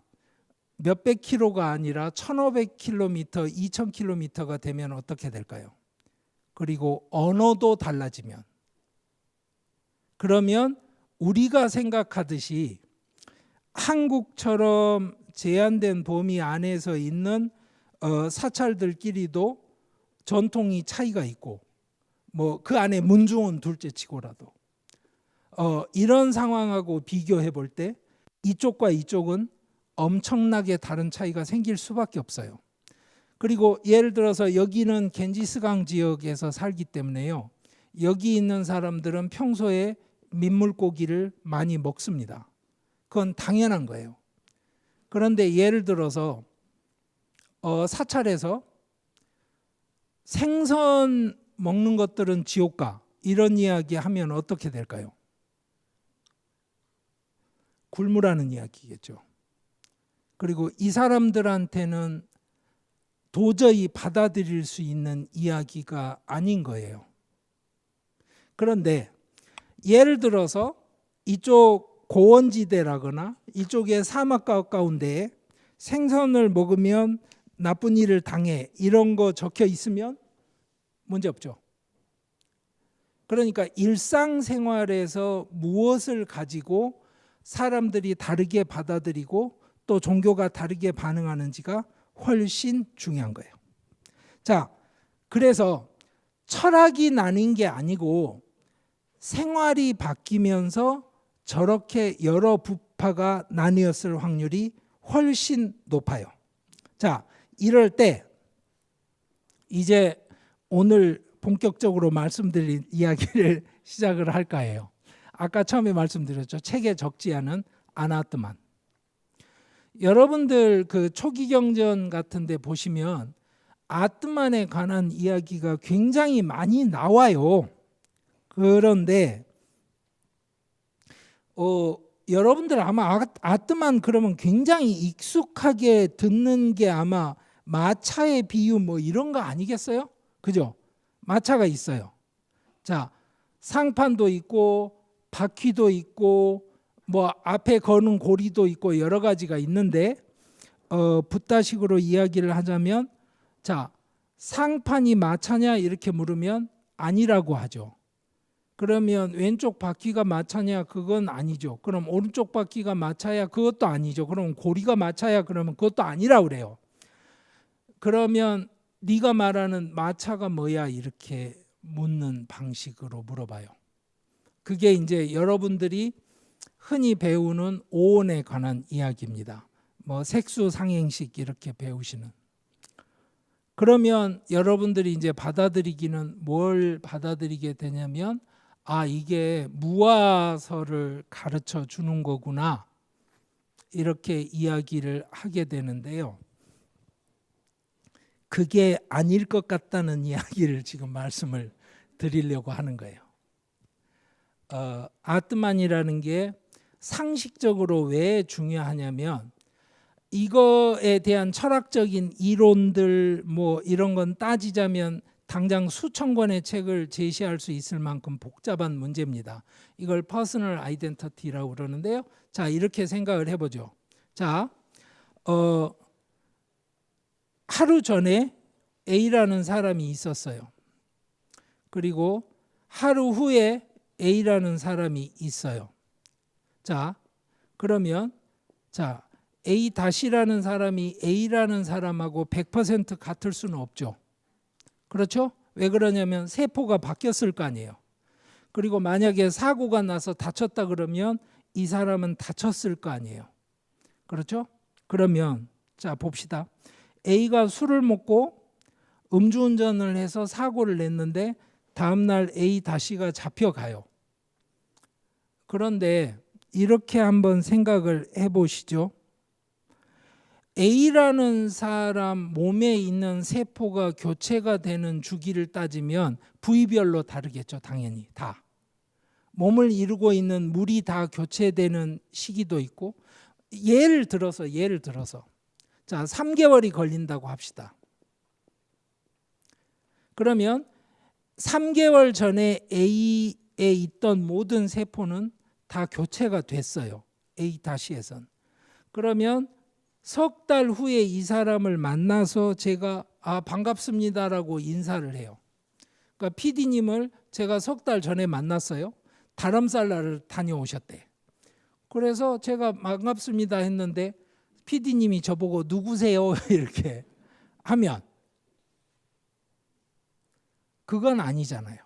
몇백 킬로가 아니라 1500km, 2000km가 되면 어떻게 될까요? 그리고 언어도 달라지면, 그러면 우리가 생각하듯이 한국처럼 제한된 범위 안에서 있는 사찰들끼리도 전통이 차이가 있고 뭐 그 안에 문중은 둘째치고라도 이런 상황하고 비교해 볼 때 이쪽과 이쪽은 엄청나게 다른 차이가 생길 수밖에 없어요. 그리고 예를 들어서 여기는 겐지스강 지역에서 살기 때문에요, 여기 있는 사람들은 평소에 민물고기를 많이 먹습니다. 그건 당연한 거예요. 그런데 예를 들어서 사찰에서 생선 먹는 것들은 지옥가 이런 이야기 하면 어떻게 될까요? 굶으라는 이야기겠죠. 그리고 이 사람들한테는 도저히 받아들일 수 있는 이야기가 아닌 거예요. 그런데 예를 들어서 이쪽 고원지대라거나 이쪽에 사막 가까운데 생선을 먹으면 나쁜 일을 당해 이런 거 적혀 있으면 문제 없죠. 그러니까 일상생활에서 무엇을 가지고 사람들이 다르게 받아들이고 또 종교가 다르게 반응하는지가 훨씬 중요한 거예요. 자, 그래서 철학이 나뉜 게 아니고 생활이 바뀌면서 저렇게 여러 부파가 나뉘었을 확률이 훨씬 높아요. 자, 이럴 때 이제 오늘 본격적으로 말씀드릴 이야기를 시작을 할까 해요. 아까 처음에 말씀드렸죠. 책에 적지 않은 아나뜨만. 여러분들 그 초기 경전 같은 데 보시면 아뜨만에 관한 이야기가 굉장히 많이 나와요. 그런데 여러분들 아마 아뜨만 그러면 굉장히 익숙하게 듣는 게 아마 마차의 비유 뭐 이런 거 아니겠어요? 그죠? 마차가 있어요. 자, 상판도 있고 바퀴도 있고 뭐 앞에 거는 고리도 있고 여러 가지가 있는데 붓다식으로 이야기를 하자면, 자, 상판이 마차냐 이렇게 물으면 아니라고 하죠. 그러면 왼쪽 바퀴가 마차냐? 그건 아니죠. 그럼 오른쪽 바퀴가 마차야? 그것도 아니죠. 그럼 고리가 마차야? 그러면 그것도 아니라고 그래요. 그러면 네가 말하는 마차가 뭐야? 이렇게 묻는 방식으로 물어봐요. 그게 이제 여러분들이 흔히 배우는 오온에 관한 이야기입니다. 뭐 색수상행식 이렇게 배우시는. 그러면 여러분들이 이제 받아들이기는 뭘 받아들이게 되냐면, 이게 무화서를 가르쳐 주는 거구나 이렇게 이야기를 하게 되는데요. 그게 아닐 것 같다는 이야기를 지금 말씀을 드리려고 하는 거예요. 아트만이라는 게 상식적으로 왜 중요하냐면, 이거에 대한 철학적인 이론들 뭐 이런 건 따지자면 당장 수천 권의 책을 제시할 수 있을 만큼 복잡한 문제입니다. 이걸 퍼스널 아이덴티티라고 그러는데요. 자, 이렇게 생각을 해보죠. 자, 하루 전에 A라는 사람이 있었어요. 그리고 하루 후에 A라는 사람이 있어요. 자, 그러면 자, A-라는 사람이 A라는 사람하고 100% 같을 수는 없죠. 그렇죠? 왜 그러냐면 세포가 바뀌었을 거 아니에요. 그리고 만약에 사고가 나서 다쳤다 그러면 이 사람은 다쳤을 거 아니에요. 그렇죠? 그러면 자, 봅시다. A가 술을 먹고 음주운전을 해서 사고를 냈는데 다음날 A-가 잡혀가요. 그런데 이렇게 한번 생각을 해보시죠. A라는 사람 몸에 있는 세포가 교체가 되는 주기를 따지면 부위별로 다르겠죠. 당연히 다. 몸을 이루고 있는 물이 다 교체되는 시기도 있고, 예를 들어서 자, 3개월이 걸린다고 합시다. 그러면 3개월 전에 A에 있던 모든 세포는 다 교체가 됐어요. A-에선. 그러면 석 달 후에 이 사람을 만나서 제가 반갑습니다라고 인사를 해요. 그러니까 PD님을 제가 석 달 전에 만났어요. 다름살날을 다녀오셨대. 그래서 제가 반갑습니다 했는데 PD님이 저보고 누구세요? 이렇게 하면 그건 아니잖아요.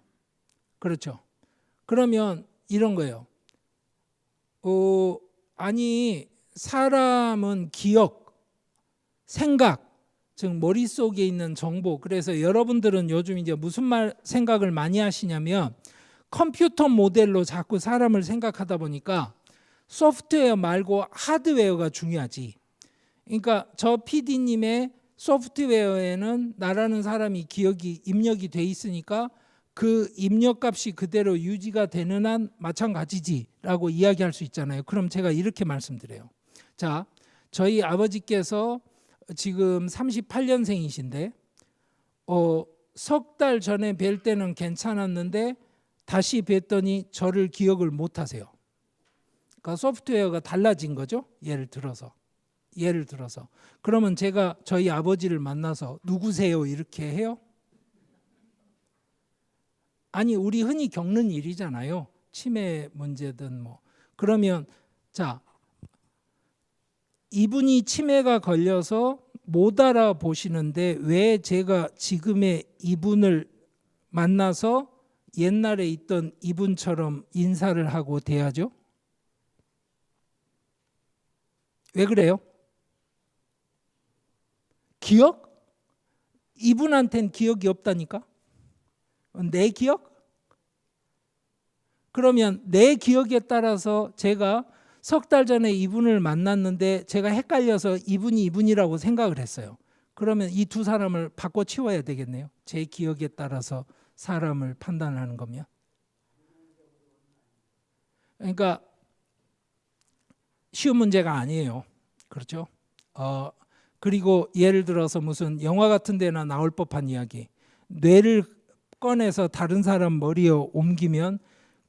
그렇죠? 그러면 이런 거예요. 아니 사람은 기억, 생각, 즉 머릿속에 있는 정보. 그래서 여러분들은 요즘 이제 무슨 생각을 많이 하시냐면 컴퓨터 모델로 자꾸 사람을 생각하다 보니까 소프트웨어 말고 하드웨어가 중요하지. 그러니까 저 PD님의 소프트웨어에는 나라는 사람이 기억이 입력이 돼 있으니까 그 입력값이 그대로 유지가 되는 한 마찬가지지라고 이야기할 수 있잖아요. 그럼 제가 이렇게 말씀드려요. 자, 저희 아버지께서 지금 38년생이신데 석 달 전에 뵐 때는 괜찮았는데 다시 뵀더니 저를 기억을 못 하세요. 그러니까 소프트웨어가 달라진 거죠. 예를 들어서 그러면 제가 저희 아버지를 만나서 누구세요? 이렇게 해요? 아니, 우리 흔히 겪는 일이잖아요. 치매 문제든 뭐. 그러면 자, 이분이 치매가 걸려서 못 알아보시는데 왜 제가 지금의 이분을 만나서 옛날에 있던 이분처럼 인사를 하고 대하죠? 왜 그래요? 기억? 이분한테는 기억이 없다니까? 내 기억? 그러면 내 기억에 따라서 제가 석 달 전에 이분을 만났는데 제가 헷갈려서 이분이 이분이라고 생각을 했어요. 그러면 이 두 사람을 바꿔 치워야 되겠네요. 제 기억에 따라서 사람을 판단하는 거면. 그러니까 쉬운 문제가 아니에요. 그렇죠? 그리고 예를 들어서 무슨 영화 같은 데나 나올 법한 이야기. 뇌를 꺼내서 다른 사람 머리에 옮기면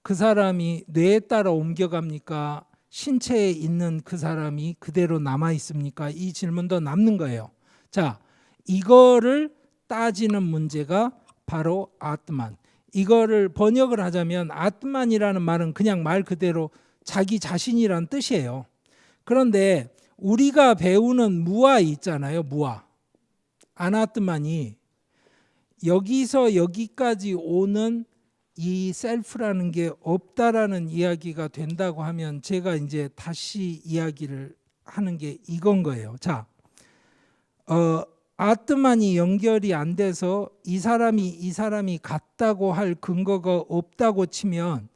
그 사람이 뇌에 따라 옮겨갑니까? 신체에 있는 그 사람이 그대로 남아 있습니까? 이 질문도 남는 거예요. 자, 이거를 따지는 문제가 바로 아트만. 이거를 번역을 하자면 아트만이라는 말은 그냥 말 그대로 자기 자신이란 뜻이에요. 그런데 우리가 배우는 무아 있잖아요. 무아. 아나트만이 여기서 여기까지 오는 이 셀프라는 게 없다라는 이야기가 된다고 하면 제가 이제 다시 이야기를 하는 게 이건 거예요. 자, 아트만이 연결이 안 돼서 이 사람이 같다고 할 근거가 없다고 치면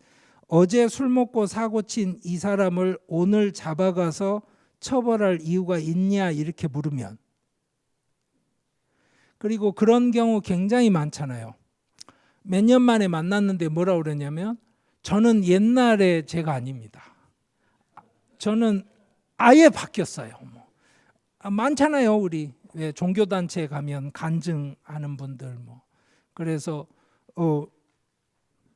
어제 술 먹고 사고 친 이 사람을 오늘 잡아가서 처벌할 이유가 있냐 이렇게 물으면, 그리고 그런 경우 굉장히 많잖아요. 몇 년 만에 만났는데 뭐라고 그러냐면 저는 옛날에 제가 아닙니다. 저는 아예 바뀌었어요. 많잖아요. 우리 왜 종교단체에 가면 간증하는 분들 뭐. 그래서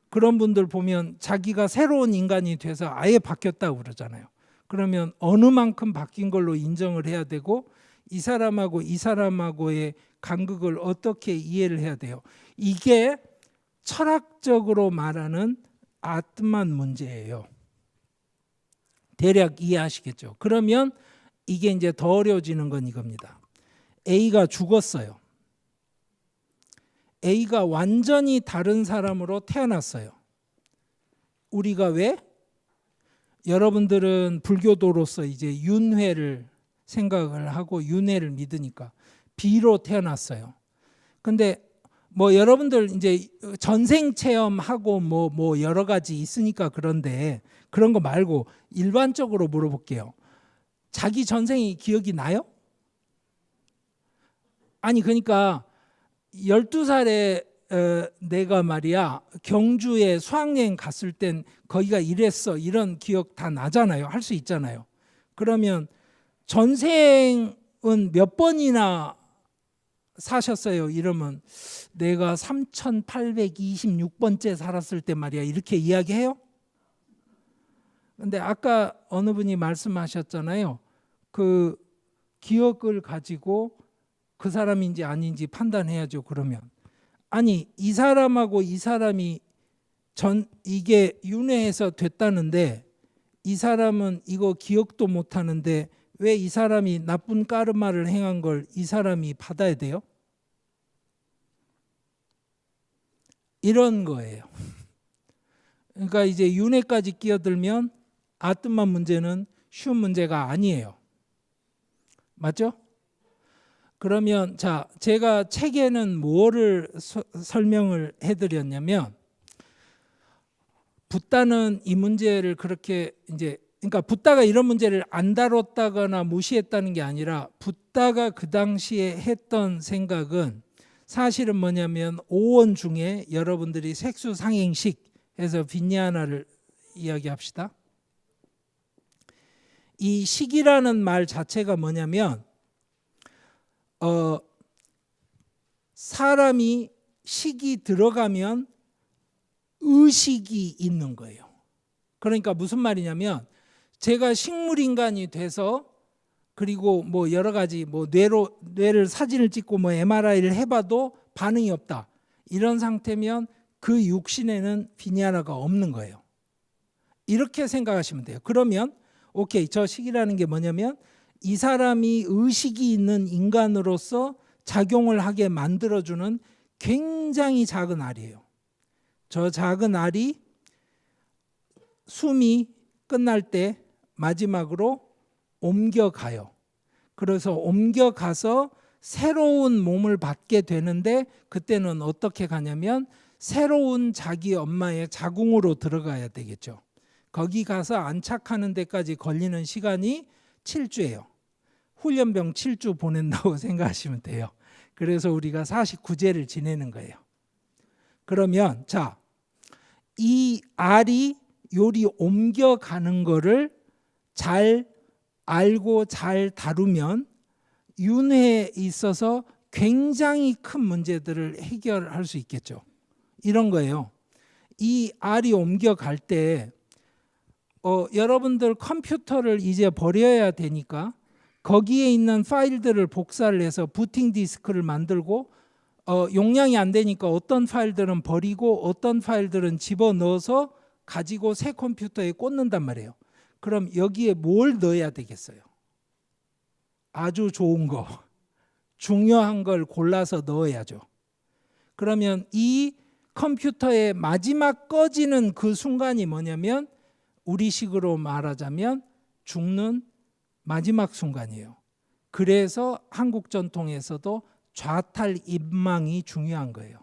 그런 분들 보면 자기가 새로운 인간이 돼서 아예 바뀌었다고 그러잖아요. 그러면 어느 만큼 바뀐 걸로 인정을 해야 되고 이 사람하고 이 사람하고의 간극을 어떻게 이해를 해야 돼요. 이게 철학적으로 말하는 아트만 문제예요. 대략 이해하시겠죠. 그러면 이게 이제 더 어려워지는 건 이겁니다. A가 죽었어요. A가 완전히 다른 사람으로 태어났어요. 우리가 왜? 여러분들은 불교도로서 이제 윤회를 생각을 하고 윤회를 믿으니까 B로 태어났어요. 근데 뭐 여러분들 이제 전생 체험하고 뭐 여러 가지 있으니까 그런데 그런 거 말고 일반적으로 물어볼게요. 자기 전생이 기억이 나요? 아니 그러니까 12살에 내가 말이야 경주에 수학여행 갔을 땐 거기가 이랬어 이런 기억 다 나잖아요. 할 수 있잖아요. 그러면 전생은 몇 번이나 사셨어요? 이러면 내가 3826번째 살았을 때 말이야 이렇게 이야기해요? 근데 아까 어느 분이 말씀하셨잖아요. 그 기억을 가지고 그 사람인지 아닌지 판단해야죠. 그러면 아니 이 사람하고 이 사람이 이게 윤회해서 됐다는데 이 사람은 이거 기억도 못하는데 왜 이 사람이 나쁜 까르마를 행한 걸 이 사람이 받아야 돼요? 이런 거예요. 그러니까 이제 윤회까지 끼어들면 아뜨만 문제는 쉬운 문제가 아니에요. 맞죠? 그러면 자, 제가 책에는 뭐를 설명을 해드렸냐면 붓다는 이 문제를 그렇게 이제 그러니까 붓다가 이런 문제를 안 다뤘다거나 무시했다는 게 아니라 붓다가 그 당시에 했던 생각은 사실은 뭐냐면 오원 중에 여러분들이 색수상행식 해서 빈야나를 이야기합시다. 이 식이라는 말 자체가 뭐냐면 사람이 식이 들어가면 의식이 있는 거예요. 그러니까 무슨 말이냐면 제가 식물인간이 돼서 그리고 뭐 여러 가지 뭐 뇌를 사진을 찍고 뭐 MRI를 해봐도 반응이 없다. 이런 상태면 그 육신에는 비냐나가 없는 거예요. 이렇게 생각하시면 돼요. 그러면 오케이, 저 식이라는 게 뭐냐면 이 사람이 의식이 있는 인간으로서 작용을 하게 만들어주는 굉장히 작은 알이에요. 저 작은 알이 숨이 끝날 때 마지막으로 옮겨가요. 그래서 옮겨가서 새로운 몸을 받게 되는데 그때는 어떻게 가냐면 새로운 자기 엄마의 자궁으로 들어가야 되겠죠. 거기 가서 안착하는 데까지 걸리는 시간이 7주예요. 훈련병 7주 보낸다고 생각하시면 돼요. 그래서 우리가 49제를 지내는 거예요. 그러면 자, 이 알이 요리 옮겨가는 거를 잘 알고 잘 다루면 윤회에 있어서 굉장히 큰 문제들을 해결할 수 있겠죠. 이런 거예요. 이 알이 옮겨갈 때 여러분들 컴퓨터를 이제 버려야 되니까 거기에 있는 파일들을 복사를 해서 부팅 디스크를 만들고 용량이 안 되니까 어떤 파일들은 버리고 어떤 파일들은 집어넣어서 가지고 새 컴퓨터에 꽂는단 말이에요. 그럼 여기에 뭘 넣어야 되겠어요? 아주 좋은 거, 중요한 걸 골라서 넣어야죠. 그러면 이 컴퓨터의 마지막 꺼지는 그 순간이 뭐냐면 우리식으로 말하자면 죽는 마지막 순간이에요. 그래서 한국 전통에서도 좌탈 입망이 중요한 거예요.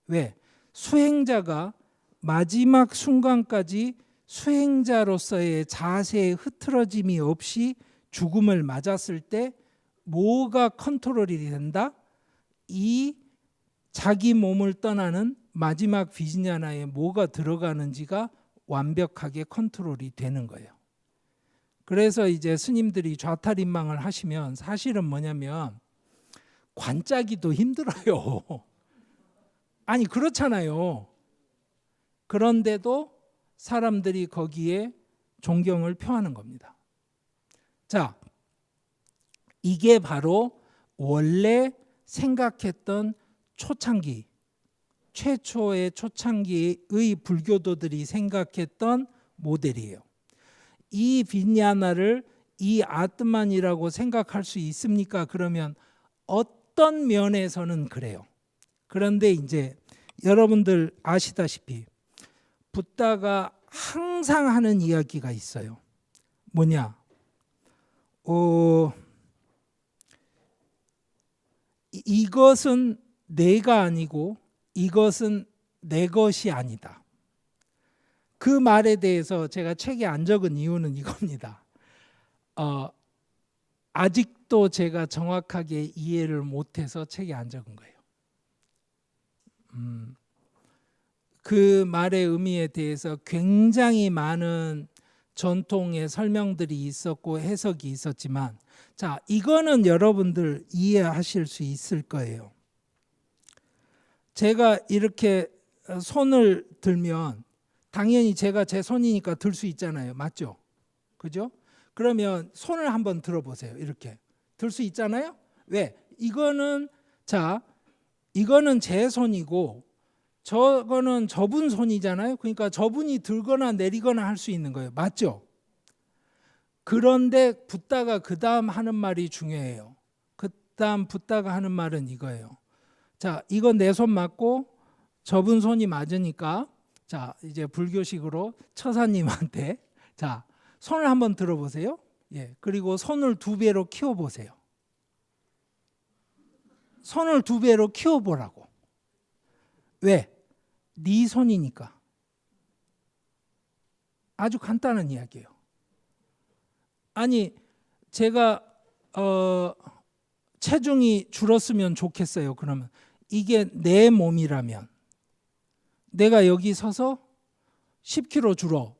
왜? 수행자가 마지막 순간까지 수행자로서의 자세의 흐트러짐이 없이 죽음을 맞았을 때 뭐가 컨트롤이 된다? 이 자기 몸을 떠나는 마지막 비즈냐나에 뭐가 들어가는지가 완벽하게 컨트롤이 되는 거예요. 그래서 이제 스님들이 좌탈인망을 하시면 사실은 뭐냐면 관짜기도 힘들어요. 아니 그렇잖아요. 그런데도 사람들이 거기에 존경을 표하는 겁니다. 자, 이게 바로 원래 생각했던 초창기, 최초의 초창기의 불교도들이 생각했던 모델이에요. 이 빈야나를 이 아트만이라고 생각할 수 있습니까? 그러면 어떤 면에서는 그래요. 그런데 이제 여러분들 아시다시피 붓다가 항상 하는 이야기가 있어요. 뭐냐? 이것은 내가 아니고 이것은 내 것이 아니다. 그 말에 대해서 제가 책에 안 적은 이유는 이겁니다. 아직도 제가 정확하게 이해를 못해서 책에 안 적은 거예요. 그 말의 의미에 대해서 굉장히 많은 전통의 설명들이 있었고 해석이 있었지만, 자, 이거는 여러분들 이해하실 수 있을 거예요. 제가 이렇게 손을 들면 당연히 제가 제 손이니까 들 수 있잖아요. 맞죠? 그죠? 그러면 손을 한번 들어보세요. 이렇게 들 수 있잖아요. 왜? 이거는 제 손이고 저거는 저분 손이잖아요. 그러니까 저분이 들거나 내리거나 할 수 있는 거예요. 맞죠? 그런데 붓다가 그 다음 하는 말이 중요해요. 그 다음 붓다가 하는 말은 이거예요. 자, 이건 내 손 맞고 저분 손이 맞으니까, 자, 이제 불교식으로 처사님한테, 자, 손을 한번 들어보세요. 예, 그리고 손을 2배로 키워보세요. 손을 2배로 키워보라고. 왜? 네 손이니까. 아주 간단한 이야기예요. 아니, 제가 체중이 줄었으면 좋겠어요. 그러면 이게 내 몸이라면 내가 여기 서서 10kg 줄어.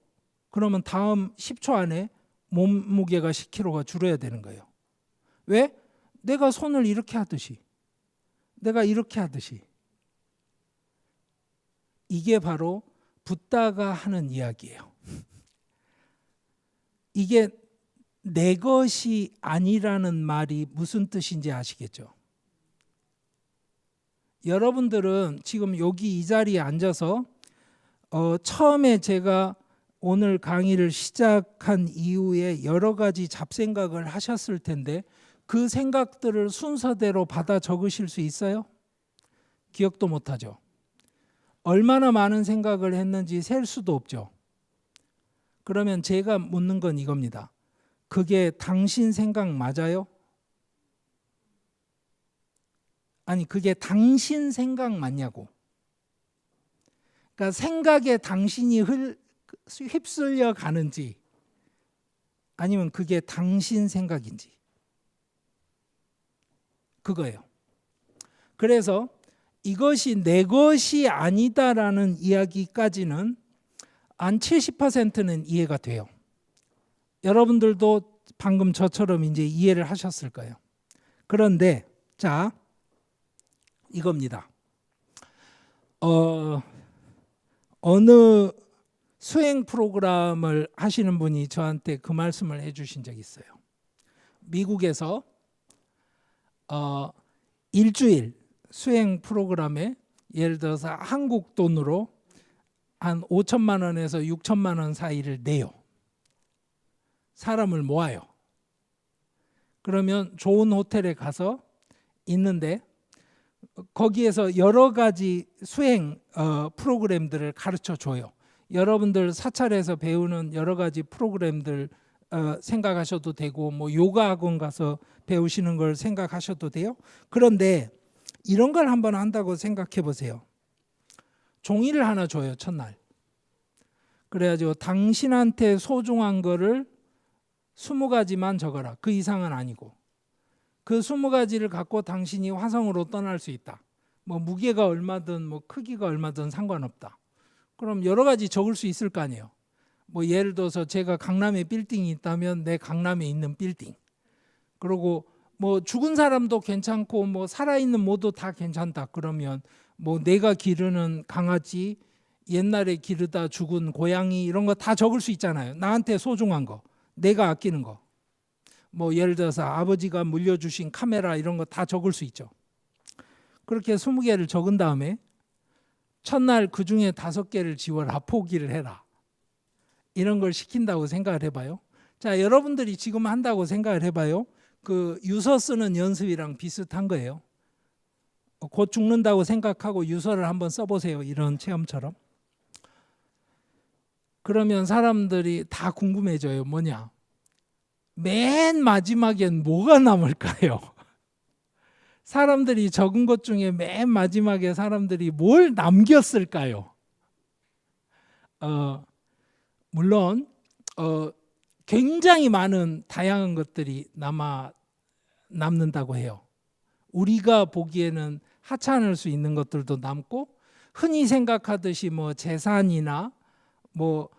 그러면 다음 10초 안에 몸무게가 10kg가 줄어야 되는 거예요. 왜? 내가 손을 이렇게 하듯이, 내가 이렇게 하듯이. 이게 바로 붓다가 하는 이야기예요. 이게 내 것이 아니라는 말이 무슨 뜻인지 아시겠죠? 여러분들은 지금 여기 이 자리에 앉아서 처음에 제가 오늘 강의를 시작한 이후에 여러 가지 잡생각을 하셨을 텐데 그 생각들을 순서대로 받아 적으실 수 있어요? 기억도 못하죠. 얼마나 많은 생각을 했는지 셀 수도 없죠. 그러면 제가 묻는 건 이겁니다. 그게 당신 생각 맞아요? 아니, 그게 당신 생각 맞냐고. 그러니까 생각에 당신이 휩쓸려 가는지 아니면 그게 당신 생각인지. 그거예요. 그래서 이것이 내 것이 아니다라는 이야기까지는 한 70%는 이해가 돼요. 여러분들도 방금 저처럼 이제 이해를 하셨을 거예요. 그런데 자, 이겁니다. 어느 수행 프로그램을 하시는 분이 저한테 그 말씀을 해주신 적이 있어요. 미국에서 일주일 수행 프로그램에 예를 들어서 한국 돈으로 한 5천만 원에서 6천만 원 사이를 내요. 사람을 모아요. 그러면 좋은 호텔에 가서 있는데 거기에서 여러 가지 수행 프로그램들을 가르쳐 줘요. 여러분들 사찰에서 배우는 여러 가지 프로그램들 생각하셔도 되고, 뭐 요가 학원 가서 배우시는 걸 생각하셔도 돼요. 그런데 이런 걸 한번 한다고 생각해 보세요. 종이를 하나 줘요. 첫날. 그래가지고 당신한테 소중한 거를 20가지만 적어라. 그 이상은 아니고. 그 20가지를 갖고 당신이 화성으로 떠날 수 있다. 뭐 무게가 얼마든 뭐 크기가 얼마든 상관없다. 그럼 여러 가지 적을 수 있을 거 아니에요. 뭐 예를 들어서 제가 강남에 빌딩이 있다면 내 강남에 있는 빌딩. 그리고 뭐 죽은 사람도 괜찮고 뭐 살아있는 모두 다 괜찮다. 그러면 뭐 내가 기르는 강아지, 옛날에 기르다 죽은 고양이 이런 거 다 적을 수 있잖아요. 나한테 소중한 거, 내가 아끼는 거. 뭐 예를 들어서 아버지가 물려주신 카메라 이런 거 다 적을 수 있죠. 그렇게 20개를 적은 다음에 첫날 그 중에 5개를 지워라, 포기를 해라. 이런 걸 시킨다고 생각을 해봐요. 자, 여러분들이 지금 한다고 생각을 해봐요. 그 유서 쓰는 연습이랑 비슷한 거예요. 곧 죽는다고 생각하고 유서를 한번 써보세요. 이런 체험처럼. 그러면 사람들이 다 궁금해져요. 뭐냐? 맨 마지막엔 뭐가 남을까요? 사람들이 적은 것 중에 맨 마지막에 사람들이 뭘 남겼을까요? 물론 굉장히 많은 다양한 것들이 남는다고 해요. 우리가 보기에는 하찮을 수 있는 것들도 남고, 흔히 생각하듯이 뭐 재산이나 뭐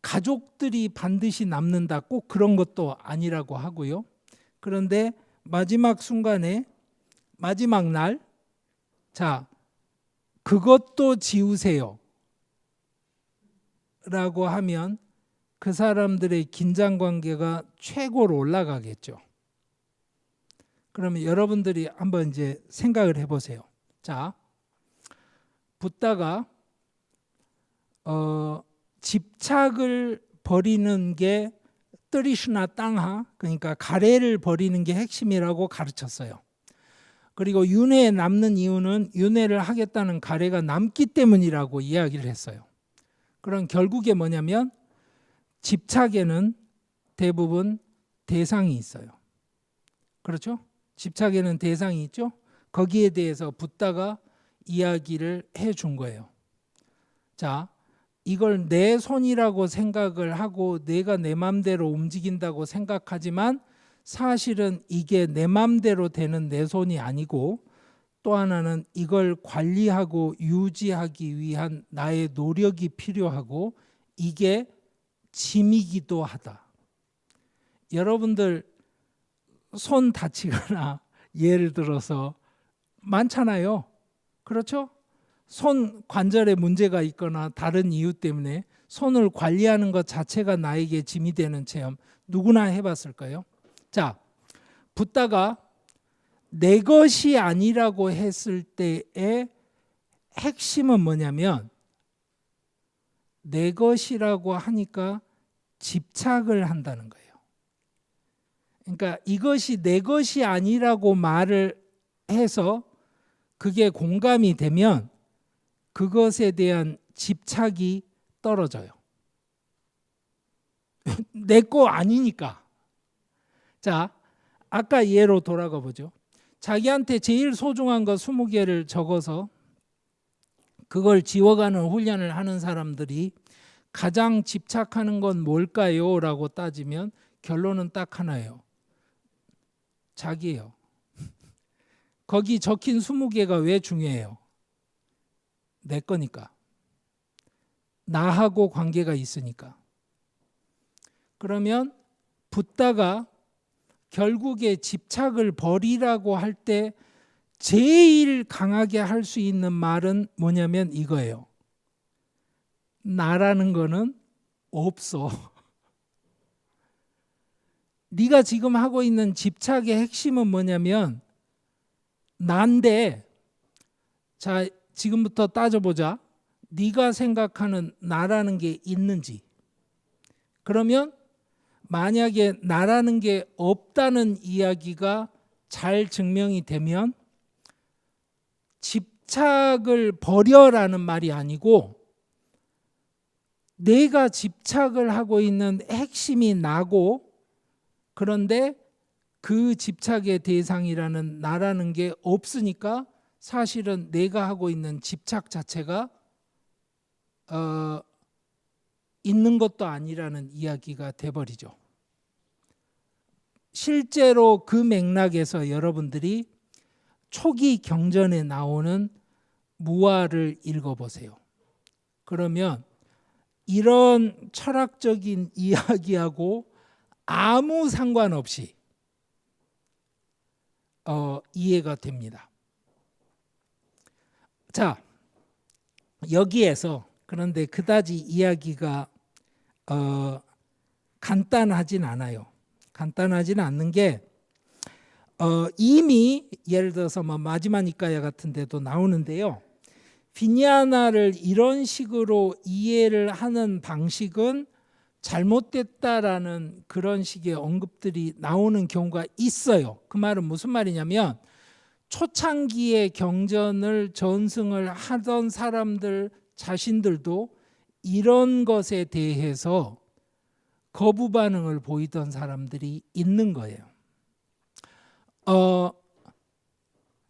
가족들이 반드시 남는다, 꼭 그런 것도 아니라고 하고요. 그런데 마지막 순간에, 마지막 날, 자, 그것도 지우세요 라고 하면 그 사람들의 긴장 관계가 최고로 올라가겠죠. 그러면 여러분들이 한번 이제 생각을 해보세요. 자, 붓다가 집착을 버리는 게 뜨리슈나 땅하, 그러니까 가래를 버리는 게 핵심이라고 가르쳤어요. 그리고 윤회에 남는 이유는 윤회를 하겠다는 가래가 남기 때문이라고 이야기를 했어요. 그럼 결국에 뭐냐면 집착에는 대부분 대상이 있어요. 그렇죠? 집착에는 대상이 있죠? 거기에 대해서 붓다가 이야기를 해준 거예요. 자, 이걸 내 손이라고 생각을 하고 내가 내 맘대로 움직인다고 생각하지만 사실은 이게 내 맘대로 되는 내 손이 아니고, 또 하나는 이걸 관리하고 유지하기 위한 나의 노력이 필요하고, 이게 짐이기도 하다. 여러분들 손 다치거나 예를 들어서 많잖아요. 그렇죠? 손 관절에 문제가 있거나 다른 이유 때문에 손을 관리하는 것 자체가 나에게 짐이 되는 체험, 누구나 해봤을까요? 자, 붓다가 내 것이 아니라고 했을 때의 핵심은 뭐냐면, 내 것이라고 하니까 집착을 한다는 거예요. 그러니까 이것이 내 것이 아니라고 말을 해서 그게 공감이 되면 그것에 대한 집착이 떨어져요. 내 거 아니니까. 자, 아까 예로 돌아가 보죠. 자기한테 제일 소중한 거 20개를 적어서 그걸 지워가는 훈련을 하는 사람들이 가장 집착하는 건 뭘까요? 라고 따지면 결론은 딱 하나예요. 자기예요. 거기 적힌 20개가 왜 중요해요? 내 거니까. 나하고 관계가 있으니까. 그러면 붓다가 결국에 집착을 버리라고 할 때 제일 강하게 할 수 있는 말은 뭐냐면 이거예요. 나라는 거는 없어. 네가 지금 하고 있는 집착의 핵심은 뭐냐면 난데, 자, 지금부터 따져보자. 네가 생각하는 나라는 게 있는지. 그러면 만약에 나라는 게 없다는 이야기가 잘 증명이 되면 집착을 버려라는 말이 아니고, 내가 집착을 하고 있는 핵심이 나고, 그런데 그 집착의 대상이라는 나라는 게 없으니까 사실은 내가 하고 있는 집착 자체가 있는 것도 아니라는 이야기가 돼버리죠. 실제로 그 맥락에서 여러분들이 초기 경전에 나오는 무화를 읽어보세요. 그러면 이런 철학적인 이야기하고 아무 상관없이 이해가 됩니다. 자, 여기에서 그런데 그다지 이야기가 간단하진 않아요. 간단하진 않는 게 이미 예를 들어서 뭐 마지막니까야 같은 데도 나오는데요. 비냐나를 이런 식으로 이해를 하는 방식은 잘못됐다라는 그런 식의 언급들이 나오는 경우가 있어요. 그 말은 무슨 말이냐면 초창기에 경전을 전승을 하던 사람들 자신들도 이런 것에 대해서 거부 반응을 보이던 사람들이 있는 거예요.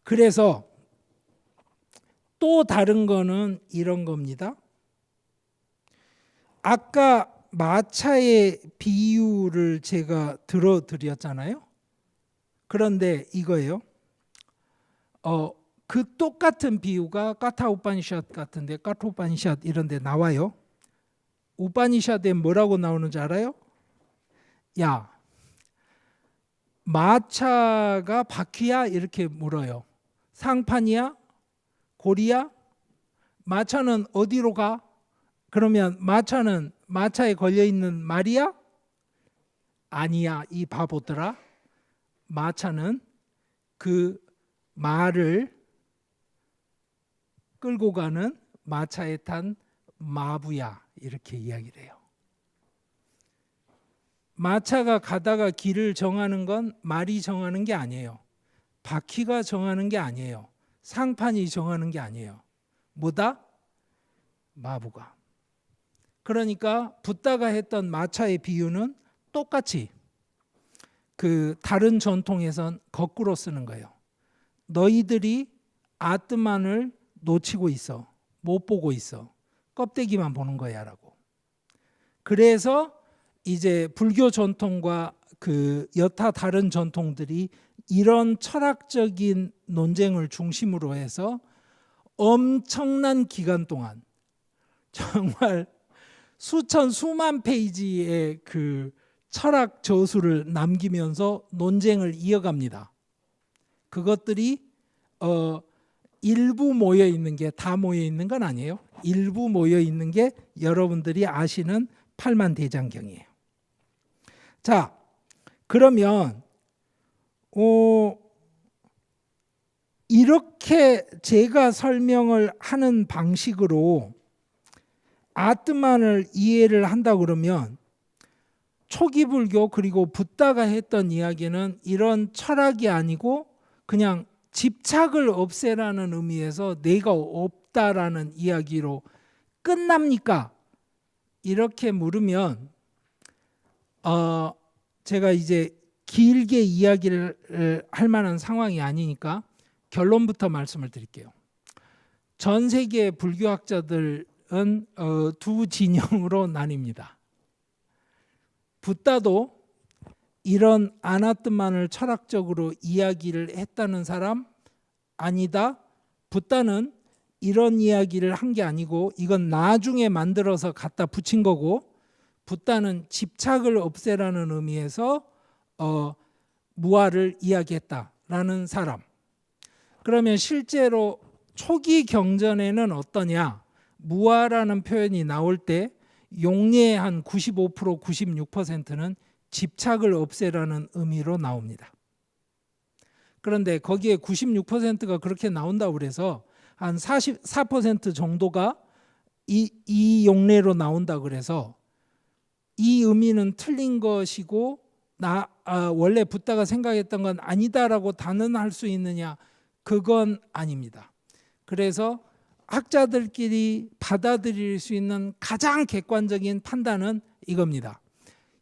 그래서 또 다른 거는 이런 겁니다. 아까 마차의 비유를 제가 들어드렸잖아요. 그런데 이거예요. 그 똑같은 비유가 까타 우파니샷 같은데, 까타 우파니샷 이런 데 나와요. 우파니샷에 뭐라고 나오는지 알아요? 야, 마차가 바퀴야? 이렇게 물어요. 상판이야? 고리야? 마차는 어디로 가? 그러면 마차는 마차에 걸려있는 말이야? 아니야, 이 바보들아. 마차는 그 말을 끌고 가는 마차에 탄 마부야, 이렇게 이야기를 해요. 마차가 가다가 길을 정하는 건 말이 정하는 게 아니에요. 바퀴가 정하는 게 아니에요. 상판이 정하는 게 아니에요. 뭐다? 마부가. 그러니까 붓다가 했던 마차의 비유는 똑같이 그 다른 전통에선 거꾸로 쓰는 거예요. 너희들이 아트만을 놓치고 있어. 못 보고 있어. 껍데기만 보는 거야 라고. 그래서 이제 불교 전통과 그 여타 다른 전통들이 이런 철학적인 논쟁을 중심으로 해서 엄청난 기간 동안 정말 수만 페이지의 그 철학 저수를 남기면서 논쟁을 이어갑니다. 그것들이 일부 모여 있는 게 다 모여 있는 건 아니에요. 일부 모여 있는 게 여러분들이 아시는 팔만대장경이에요. 자, 그러면 이렇게 제가 설명을 하는 방식으로 아트만을 이해를 한다 그러면 초기 불교 그리고 붓다가 했던 이야기는 이런 철학이 아니고 그냥 집착을 없애라는 의미에서 내가 없다라는 이야기로 끝납니까? 이렇게 물으면 제가 이제 길게 이야기를 할 만한 상황이 아니니까 결론부터 말씀을 드릴게요. 전 세계 불교학자들은 두 진영으로 나뉩니다. 붓다도 이런 아나뜨만을 철학적으로 이야기를 했다는 사람, 아니다. 붓다는 이런 이야기를 한 게 아니고 이건 나중에 만들어서 갖다 붙인 거고, 붓다는 집착을 없애라는 의미에서 무아를 이야기했다라는 사람. 그러면 실제로 초기 경전에는 어떠냐? 무아라는 표현이 나올 때 용례의 한 95%, 96%는 집착을 없애라는 의미로 나옵니다. 그런데 거기에 96%가 그렇게 나온다고 그래서 한 44% 정도가 이 용례로 나온다 그래서 이 의미는 틀린 것이고 원래 붓다가 생각했던 건 아니다라고 단언할 수 있느냐? 그건 아닙니다. 그래서 학자들끼리 받아들일 수 있는 가장 객관적인 판단은 이겁니다.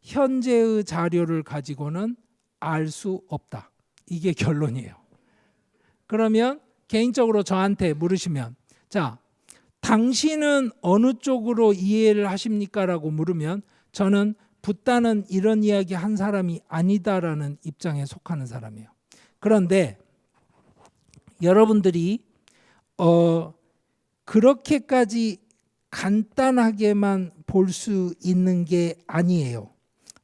현재의 자료를 가지고는 알 수 없다. 이게 결론이에요. 그러면 개인적으로 저한테 물으시면, 자, 당신은 어느 쪽으로 이해를 하십니까? 라고 물으면 저는 붓다는 이런 이야기 한 사람이 아니다라는 입장에 속하는 사람이에요. 그런데 여러분들이 그렇게까지 간단하게만 볼 수 있는 게 아니에요.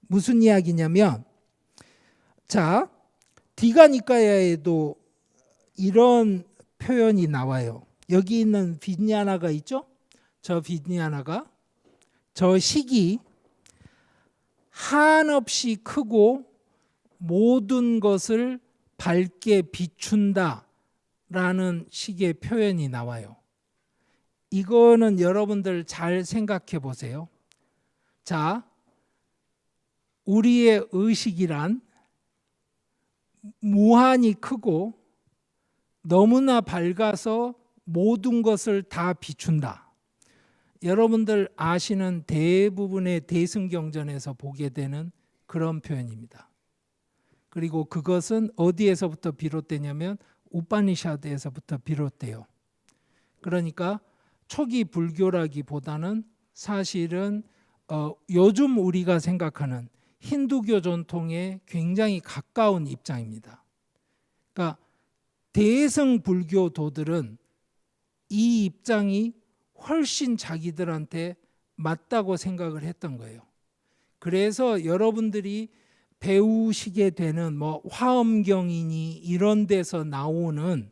무슨 이야기냐면, 자, 디가니까야에도 이런 표현이 나와요. 여기 있는 빈야나가 있죠? 저 빈야나가 저 식이 한없이 크고 모든 것을 밝게 비춘다 라는 식의 표현이 나와요. 이거는 여러분들 잘 생각해 보세요. 자, 우리의 의식이란 무한히 크고 너무나 밝아서 모든 것을 다 비춘다. 여러분들 아시는 대부분의 대승경전에서 보게 되는 그런 표현입니다. 그리고 그것은 어디에서부터 비롯되냐면 우파니샤드에서부터 비롯돼요. 그러니까 초기 불교라기보다는 사실은 요즘 우리가 생각하는 힌두교 전통에 굉장히 가까운 입장입니다. 그러니까 대승 불교도들은 이 입장이 훨씬 자기들한테 맞다고 생각을 했던 거예요. 그래서 여러분들이 배우시게 되는 뭐 화엄경이니 이런 데서 나오는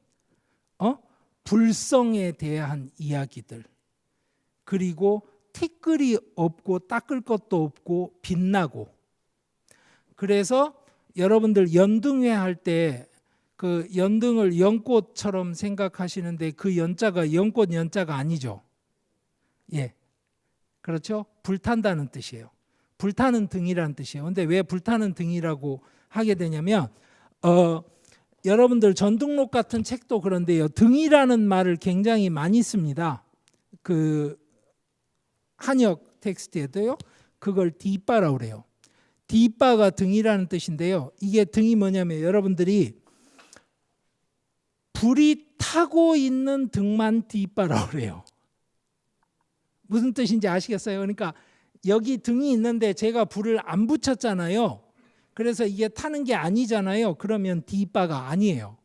불성에 대한 이야기들, 그리고 티끌이 없고 닦을 것도 없고 빛나고, 그래서 여러분들 연등회 할 때 그 연등을 연꽃처럼 생각하시는데 그 연자가 연꽃 연자가 아니죠. 예, 그렇죠? 불탄다는 뜻이에요. 불타는 등이라는 뜻이에요. 근데 왜 불타는 등이라고 하게 되냐면 여러분들 전등록 같은 책도 그런데요. 등이라는 말을 굉장히 많이 씁니다. 그 한역 텍스트에도요. 그걸 디빠라고 그래요. 디빠가 등이라는 뜻인데요. 이게 등이 뭐냐면 여러분들이 불이 타고 있는 등만 디빠라고 그래요. 무슨 뜻인지 아시겠어요? 그러니까 여기 등이 있는데 제가 불을 안 붙였잖아요. 그래서 이게 타는 게 아니잖아요. 그러면 디빠가 아니에요.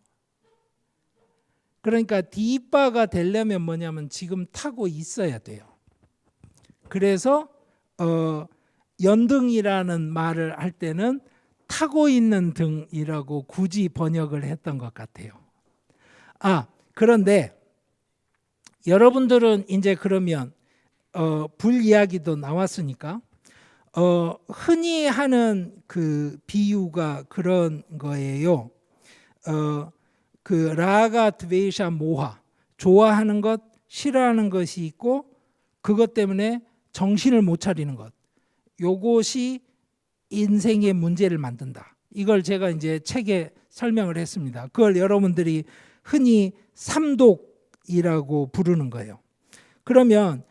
그러니까 디빠가 되려면 뭐냐면 지금 타고 있어야 돼요. 그래서 연등이라는 말을 할 때는 타고 있는 등이라고 굳이 번역을 했던 것 같아요. 그런데 여러분들은 이제 그러면 불 이야기도 나왔으니까 흔히 하는 그 비유가 그런 거예요. 그 라가 드베이샤 모하, 좋아하는 것, 싫어하는 것이 있고 그것 때문에 정신을 못 차리는 것. 요것이 인생의 문제를 만든다. 이걸 제가 이제 책에 설명을 했습니다. 그걸 여러분들이 흔히 삼독이라고 부르는 거예요. 그러면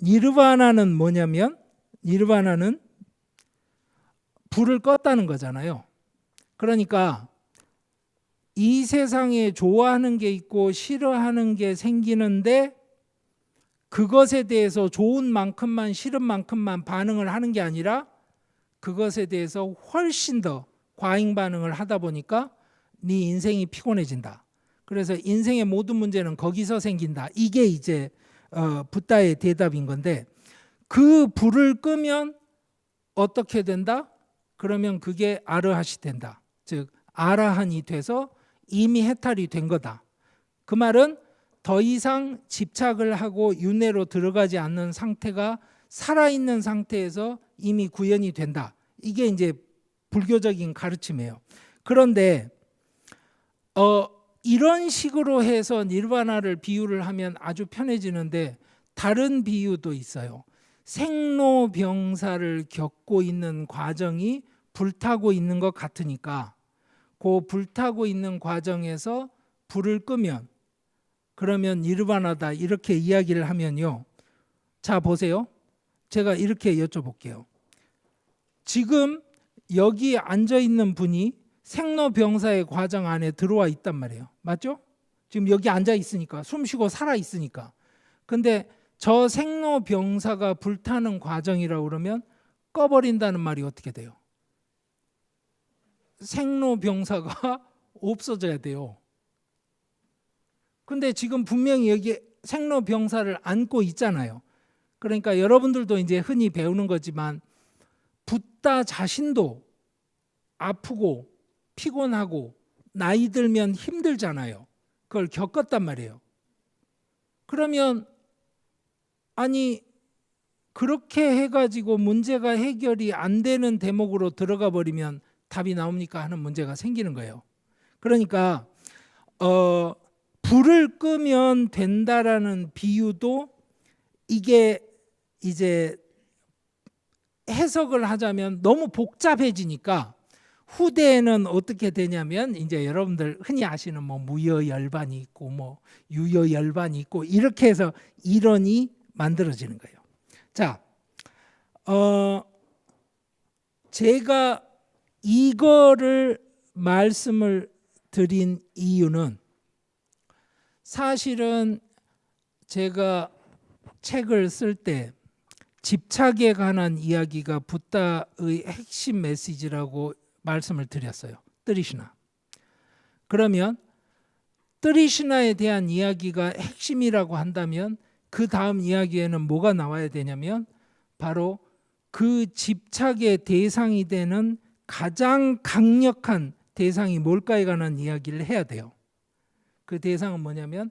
니르바나는 뭐냐면 니르바나는 불을 껐다는 거잖아요. 그러니까 이 세상에 좋아하는 게 있고 싫어하는 게 생기는데 그것에 대해서 좋은 만큼만 싫은 만큼만 반응을 하는 게 아니라 그것에 대해서 훨씬 더 과잉 반응을 하다 보니까 네 인생이 피곤해진다. 그래서 인생의 모든 문제는 거기서 생긴다. 이게 이제 붓다의 대답인 건데 그 불을 끄면 어떻게 된다? 그러면 그게 아르핫이 된다. 즉 아라한이 돼서 이미 해탈이 된 거다. 그 말은 더 이상 집착을 하고 윤회로 들어가지 않는 상태가 살아있는 상태에서 이미 구현이 된다. 이게 이제 불교적인 가르침이에요. 그런데 이런 식으로 해서 니르바나를 비유를 하면 아주 편해지는데 다른 비유도 있어요. 생로병사를 겪고 있는 과정이 불타고 있는 것 같으니까 그 불타고 있는 과정에서 불을 끄면 그러면 니르바나다 이렇게 이야기를 하면요. 자 보세요. 제가 이렇게 여쭤볼게요. 지금 여기 앉아있는 분이 생로병사의 과정 안에 들어와 있단 말이에요. 맞죠? 지금 여기 앉아 있으니까 숨쉬고 살아 있으니까. 근데 저 생로병사가 불타는 과정이라고 그러면 꺼버린다는 말이 어떻게 돼요? 생로병사가 없어져야 돼요. 근데 지금 분명히 여기 생로병사를 안고 있잖아요. 그러니까 여러분들도 이제 흔히 배우는 거지만 붓다 자신도 아프고 피곤하고 나이 들면 힘들잖아요. 그걸 겪었단 말이에요. 그러면 아니 그렇게 해가지고 문제가 해결이 안 되는 대목으로 들어가 버리면 답이 나옵니까 하는 문제가 생기는 거예요. 그러니까 불을 끄면 된다라는 비유도 이게 이제 해석을 하자면 너무 복잡해지니까 후대에는 어떻게 되냐면 이제 여러분들 흔히 아시는 뭐 무여열반이 있고 뭐 유여열반이 있고 이렇게 해서 이론이 만들어지는 거예요. 자, 제가 이거를 말씀을 드린 이유는 사실은 제가 책을 쓸 때 집착에 관한 이야기가 붓다의 핵심 메시지라고 말씀을 드렸어요. 뜨리시나. 그러면 뜨리시나에 대한 이야기가 핵심이라고 한다면 그 다음 이야기에는 뭐가 나와야 되냐면 바로 그 집착의 대상이 되는 가장 강력한 대상이 뭘까에 관한 이야기를 해야 돼요. 그 대상은 뭐냐면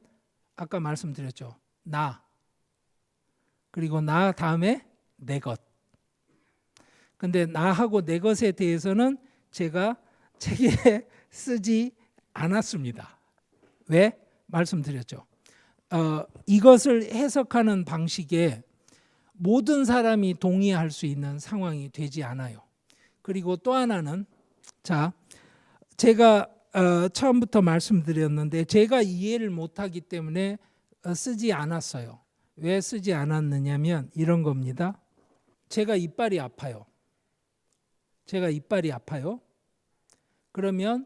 아까 말씀드렸죠. 나. 그리고 나 다음에 내 것. 근데 나하고 내 것에 대해서는 제가 책에 쓰지 않았습니다. 왜? 말씀드렸죠. 이것을 해석하는 방식에 모든 사람이 동의할 수 있는 상황이 되지 않아요. 그리고 또 하나는 자, 제가 처음부터 말씀드렸는데 제가 이해를 못하기 때문에 쓰지 않았어요. 왜 쓰지 않았느냐면 이런 겁니다. 제가 이빨이 아파요. 제가 이빨이 아파요. 그러면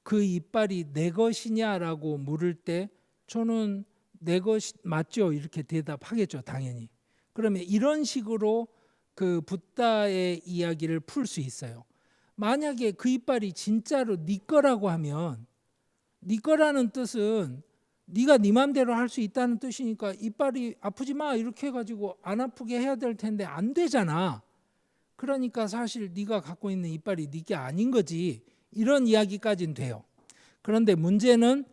그 이빨이 내 것이냐라고 물을 때 저는 내 것 맞죠? 이렇게 대답하겠죠, 당연히. 그러면 이런 식으로 그 붓다의 이야기를 풀 수 있어요. 만약에 그 이빨이 진짜로 네 거라고 하면 네 거라는 뜻은 네가 네 맘대로 할 수 있다는 뜻이니까 이빨이 아프지 마 이렇게 해가지고 안 아프게 해야 될 텐데 안 되잖아. 그러니까 사실 네가 갖고 있는 이빨이 네 게 아닌 거지. 이런 이야기까지는 돼요. 그런데 문제는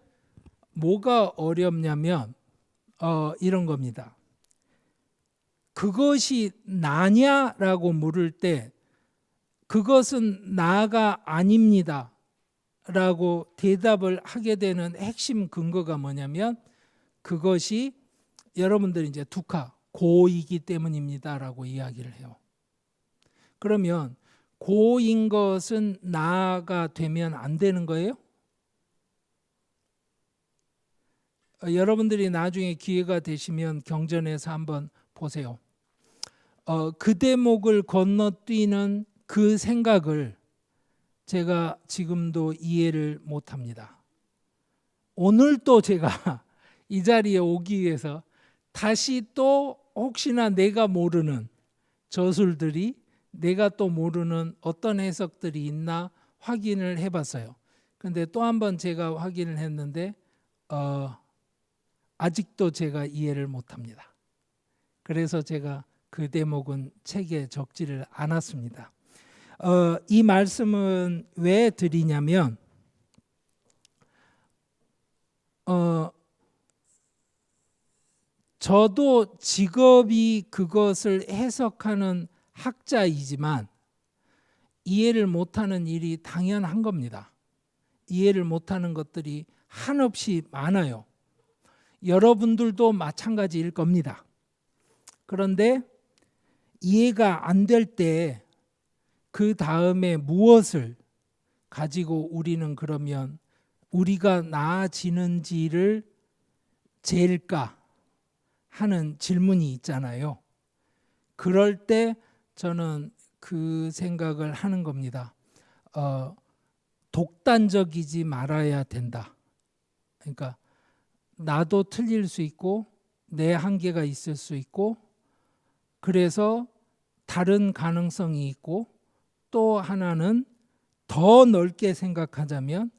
뭐가 어렵냐면 이런 겁니다. 그것이 나냐라고 물을 때 그것은 나가 아닙니다 라고 대답을 하게 되는 핵심 근거가 뭐냐면 그것이 여러분들이 이제 두카, 고이기 때문입니다 라고 이야기를 해요. 그러면 고인 것은 나가 되면 안 되는 거예요? 여러분들이 나중에 기회가 되시면 경전에서 한번 보세요. 그 대목을 건너뛰는 그 생각을 제가 지금도 이해를 못합니다. 오늘 또 제가 이 자리에 오기 위해서 다시 또 혹시나 내가 모르는 저술들이 내가 또 모르는 어떤 해석들이 있나 확인을 해봤어요. 근데 또 한 번 제가 확인을 했는데 아직도 제가 이해를 못합니다. 그래서 제가 그 대목은 책에 적지를 않았습니다. 이 말씀은 왜 드리냐면 저도 직업이 그것을 해석하는 학자이지만 이해를 못하는 일이 당연한 겁니다. 이해를 못하는 것들이 한없이 많아요. 여러분들도 마찬가지일 겁니다. 그런데 이해가 안 될 때 그 다음에 무엇을 가지고 우리는 그러면 우리가 나아지는지를 잴까 하는 질문이 있잖아요. 그럴 때 저는 그 생각을 하는 겁니다. 독단적이지 말아야 된다. 그러니까 나도 틀릴 수 있고 내 한계가 있을 수 있고 그래서 다른 가능성이 있고 또 하나는 더 넓게 생각하자면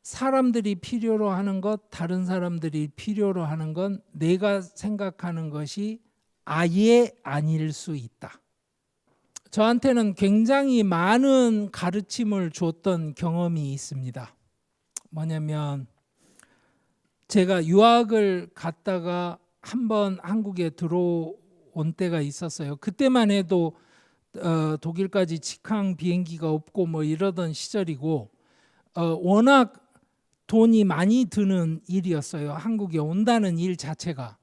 사람들이 필요로 하는 것, 다른 사람들이 필요로 하는 건 내가 생각하는 것이 아예 아닐 수 있다. 저한테는 굉장히 많은 가르침을 줬던 경험이 있습니다. 뭐냐면 제가 유학을 갔다가 한번 한국에 들어온 때가 있었어요. 그때만 해도 독일까지 직항 비행기가 없고 뭐 이러던 시절이고 워낙 돈이 많이 드는 일이었어요. 한국에 온다는 일 자체가.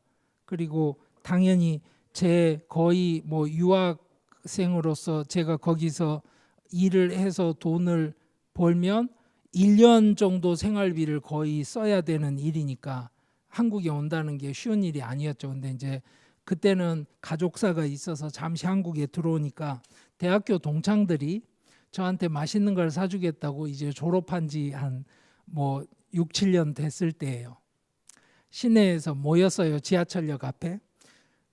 그리고 당연히 제 거의 뭐 유학생으로서 제가 거기서 일을 해서 돈을 벌면 1년 정도 생활비를 거의 써야 되는 일이니까 한국에 온다는 게 쉬운 일이 아니었죠. 근데 이제 그때는 가족사가 있어서 잠시 한국에 들어오니까 대학교 동창들이 저한테 맛있는 걸 사주겠다고 이제 졸업한 지 한 뭐 6, 7년 됐을 때예요. 시내에서 모였어요. 지하철역 앞에.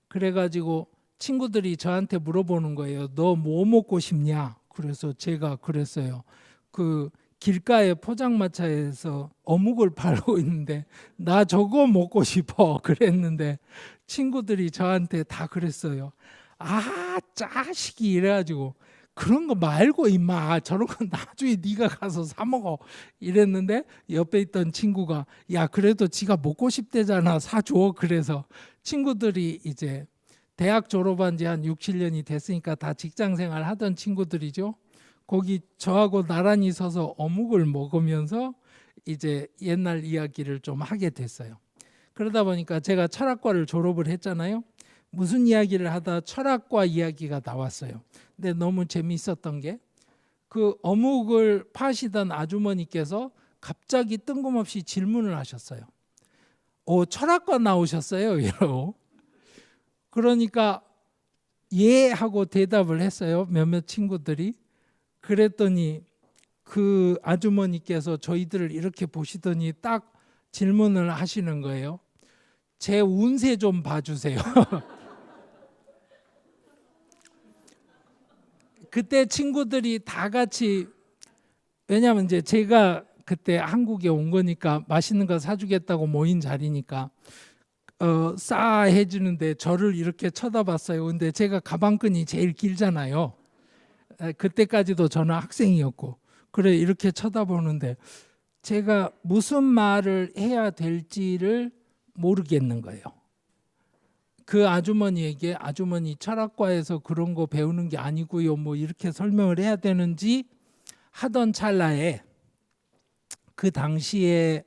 그래가지고 친구들이 저한테 물어보는 거예요. 너 뭐 먹고 싶냐? 그래서 제가 그랬어요. 그 길가에 포장마차에서 어묵을 팔고 있는데 나 저거 먹고 싶어 그랬는데 친구들이 저한테 다 그랬어요. 아 자식이 이래가지고 그런 거 말고 임마 저런 거 나중에 네가 가서 사 먹어 이랬는데 옆에 있던 친구가 야 그래도 지가 먹고 싶대잖아 사줘. 그래서 친구들이 이제 대학 졸업한 지 한 6, 7년이 됐으니까 다 직장생활 하던 친구들이죠. 거기 저하고 나란히 서서 어묵을 먹으면서 이제 옛날 이야기를 좀 하게 됐어요. 그러다 보니까 제가 철학과를 졸업을 했잖아요. 무슨 이야기를 하다 철학과 이야기가 나왔어요. 근데 너무 재미있었던 게 그 어묵을 파시던 아주머니께서 갑자기 뜬금없이 질문을 하셨어요. 철학과 나오셨어요? 이러고. 그러니까 예 하고 대답을 했어요. 몇몇 친구들이. 그랬더니 그 아주머니께서 저희들을 이렇게 보시더니 딱 질문을 하시는 거예요. 제 운세 좀 봐주세요. 그때 친구들이 다 같이 왜냐하면 이제 제가 그때 한국에 온 거니까 맛있는 거 사주겠다고 모인 자리니까 싸 해주는데 저를 이렇게 쳐다봤어요. 근데 제가 가방끈이 제일 길잖아요. 그때까지도 저는 학생이었고 그래 이렇게 쳐다보는데 제가 무슨 말을 해야 될지를 모르겠는 거예요. 그 아주머니에게 아주머니 철학과에서 그런 거 배우는 게 아니고요 뭐 이렇게 설명을 해야 되는지 하던 찰나에 그 당시에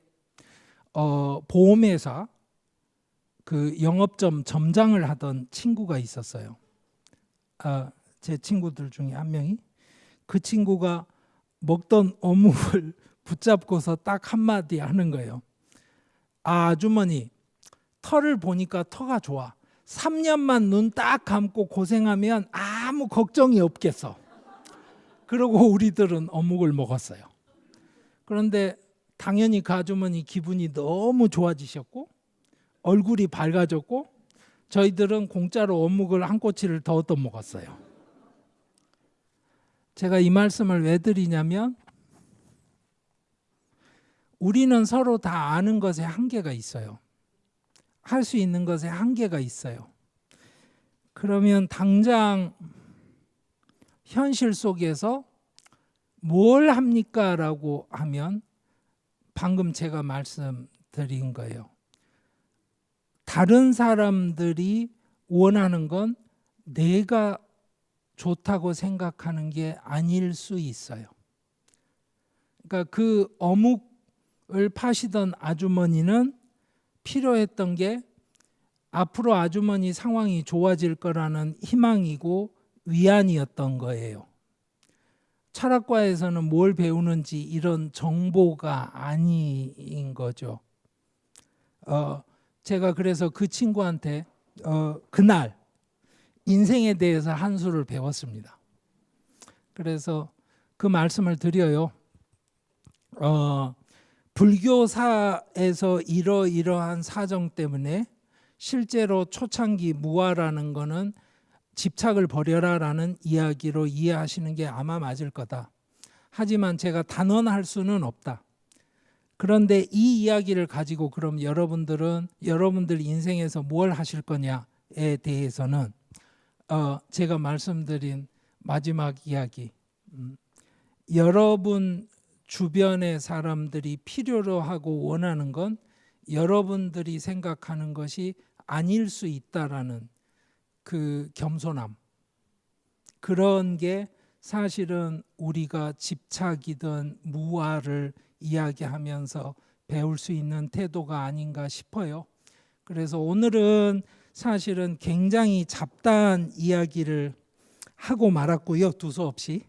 보험회사 그 영업점 점장을 하던 친구가 있었어요. 제 친구들 중에 한 명이 그 친구가 먹던 어묵을 붙잡고서 딱 한마디 하는 거예요. 아주머니 털을 보니까 터가 좋아. 3년만 눈 딱 감고 고생하면 아무 걱정이 없겠어. 그러고 우리들은 어묵을 먹었어요. 그런데 당연히 그 아주머니 기분이 너무 좋아지셨고 얼굴이 밝아졌고 저희들은 공짜로 어묵을 한 꼬치를 더 얻어 먹었어요. 제가 이 말씀을 왜 드리냐면 우리는 서로 다 아는 것에 한계가 있어요. 할 수 있는 것에 한계가 있어요. 그러면 당장 현실 속에서 뭘 합니까? 라고 하면 방금 제가 말씀드린 거예요. 다른 사람들이 원하는 건 내가 좋다고 생각하는 게 아닐 수 있어요. 그러니까 그 어묵을 파시던 아주머니는 필요했던 게 앞으로 아주머니 상황이 좋아질 거라는 희망이고 위안이었던 거예요. 철학과에서는 뭘 배우는지 이런 정보가 아닌 거죠. 제가 그래서 그 친구한테 그날 인생에 대해서 한 수를 배웠습니다. 그래서 그 말씀을 드려요. 불교사에서 이러이러한 사정 때문에 실제로 초창기 무아라는 거는 집착을 버려라라는 이야기로 이해하시는 게 아마 맞을 거다. 하지만 제가 단언할 수는 없다. 그런데 이 이야기를 가지고 그럼 여러분들 인생에서 뭘 하실 거냐에 대해서는 제가 말씀드린 마지막 이야기, 여러분 주변의 사람들이 필요로 하고 원하는 건 여러분들이 생각하는 것이 아닐 수 있다라는 그 겸손함, 그런 게 사실은 우리가 집착이든 무아를 이야기하면서 배울 수 있는 태도가 아닌가 싶어요. 그래서 오늘은 사실은 굉장히 잡다한 이야기를 하고 말았고요. 두서없이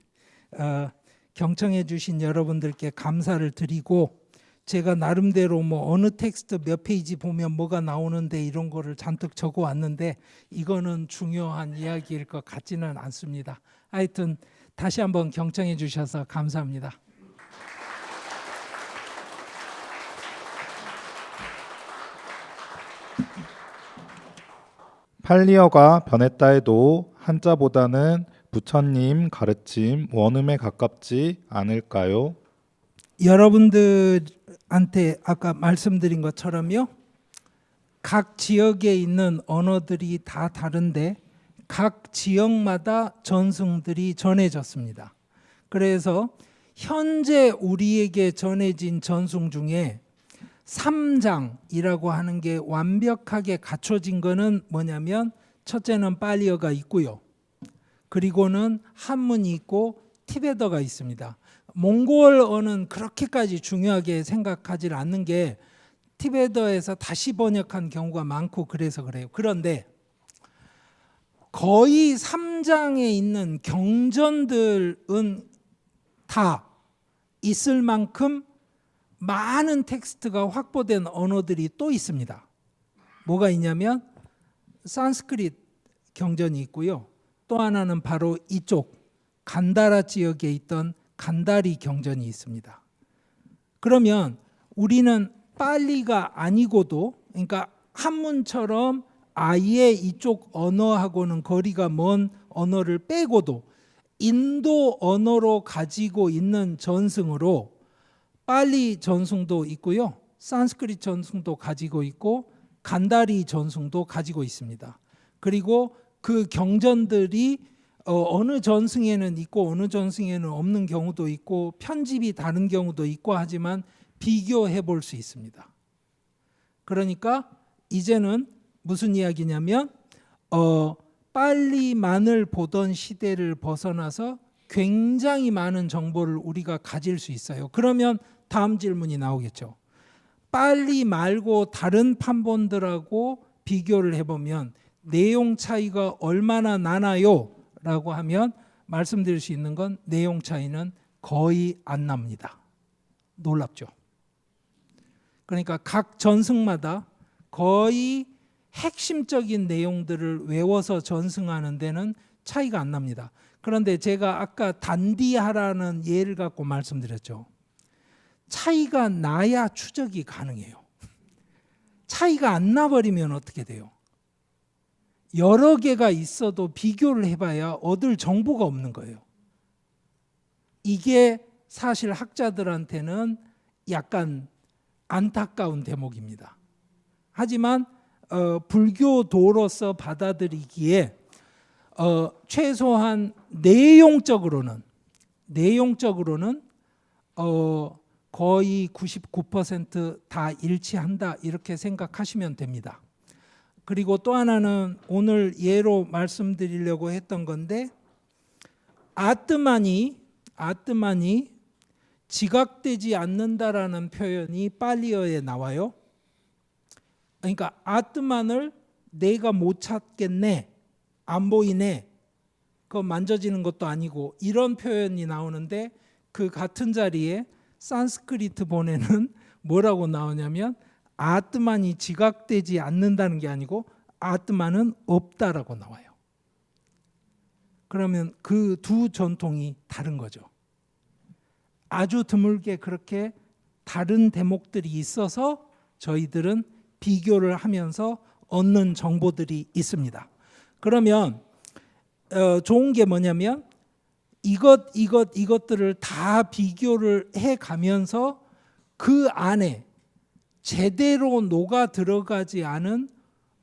경청해 주신 여러분들께 감사를 드리고, 제가 나름대로 뭐 어느 텍스트 몇 페이지 보면 뭐가 나오는데 이런 거를 잔뜩 적어 왔는데 이거는 중요한 이야기일 것 같지는 않습니다. 하여튼 다시 한번 경청해 주셔서 감사합니다. 팔리어가 변했다 해도 한자보다는 부처님 가르침 원음에 가깝지 않을까요? 여러분들한테 아까 말씀드린 것처럼요, 각 지역에 있는 언어들이 다 다른데 각 지역마다 전승들이 전해졌습니다. 그래서 현재 우리에게 전해진 전승 중에 3장이라고 하는 게 완벽하게 갖춰진 거는 뭐냐면, 첫째는 팔리어가 있고요, 그리고는 한문이 있고 티베터가 있습니다. 몽골어는 그렇게까지 중요하게 생각하지 않는 게 티베터에서 다시 번역한 경우가 많고 그래서 그래요. 그런데 거의 3장에 있는 경전들은 다 있을 만큼 많은 텍스트가 확보된 언어들이 또 있습니다. 뭐가 있냐면 산스크릿 경전이 있고요, 또 하나는 바로 이쪽 간다라 지역에 있던 간다리 경전이 있습니다. 그러면 우리는 빨리가 아니고도, 그러니까 한문처럼 아예 이쪽 언어하고는 거리가 먼 언어를 빼고도 인도 언어로 가지고 있는 전승으로 빨리 전승도 있고요, 산스크릿 전승도 가지고 있고 간다리 전승도 가지고 있습니다. 그리고 그 경전들이 어느 전승에는 있고 어느 전승에는 없는 경우도 있고 편집이 다른 경우도 있고 하지만 비교해 볼 수 있습니다. 그러니까 이제는 무슨 이야기냐면 빨리만을 보던 시대를 벗어나서 굉장히 많은 정보를 우리가 가질 수 있어요. 그러면 다음 질문이 나오겠죠. 빨리 말고 다른 판본들하고 비교를 해보면 내용 차이가 얼마나 나나요? 라고 하면 말씀드릴 수 있는 건 내용 차이는 거의 안 납니다. 놀랍죠? 그러니까 각 전승마다 거의 핵심적인 내용들을 외워서 전승하는 데는 차이가 안 납니다. 그런데 제가 아까 단디하라는 예를 갖고 말씀드렸죠. 차이가 나야 추적이 가능해요. 차이가 안 나버리면 어떻게 돼요? 여러 개가 있어도 비교를 해봐야 얻을 정보가 없는 거예요. 이게 사실 학자들한테는 약간 안타까운 대목입니다. 하지만 불교도로서 받아들이기에 최소한 내용적으로는 거의 99% 일치한다 이렇게 생각하시면 됩니다. 그리고 또 하나는 오늘 예로 말씀드리려고 했던 건데, 아뜨만이 지각되지 않는다라는 표현이 팔리어에 나와요. 그러니까 아뜨만을 내가 못 찾겠네, 안 보이네, 그거 만져지는 것도 아니고 이런 표현이 나오는데, 그 같은 자리에 산스크리트 본에는 뭐라고 나오냐면 아뜨만이 지각되지 않는다는 게 아니고 아뜨만은 없다라고 나와요. 그러면 그 두 전통이 다른 거죠. 아주 드물게 그렇게 다른 대목들이 있어서 저희들은 비교를 하면서 얻는 정보들이 있습니다. 그러면 좋은 게 뭐냐면 이것들을 다 비교를 해가면서 그 안에 제대로 녹아 들어가지 않은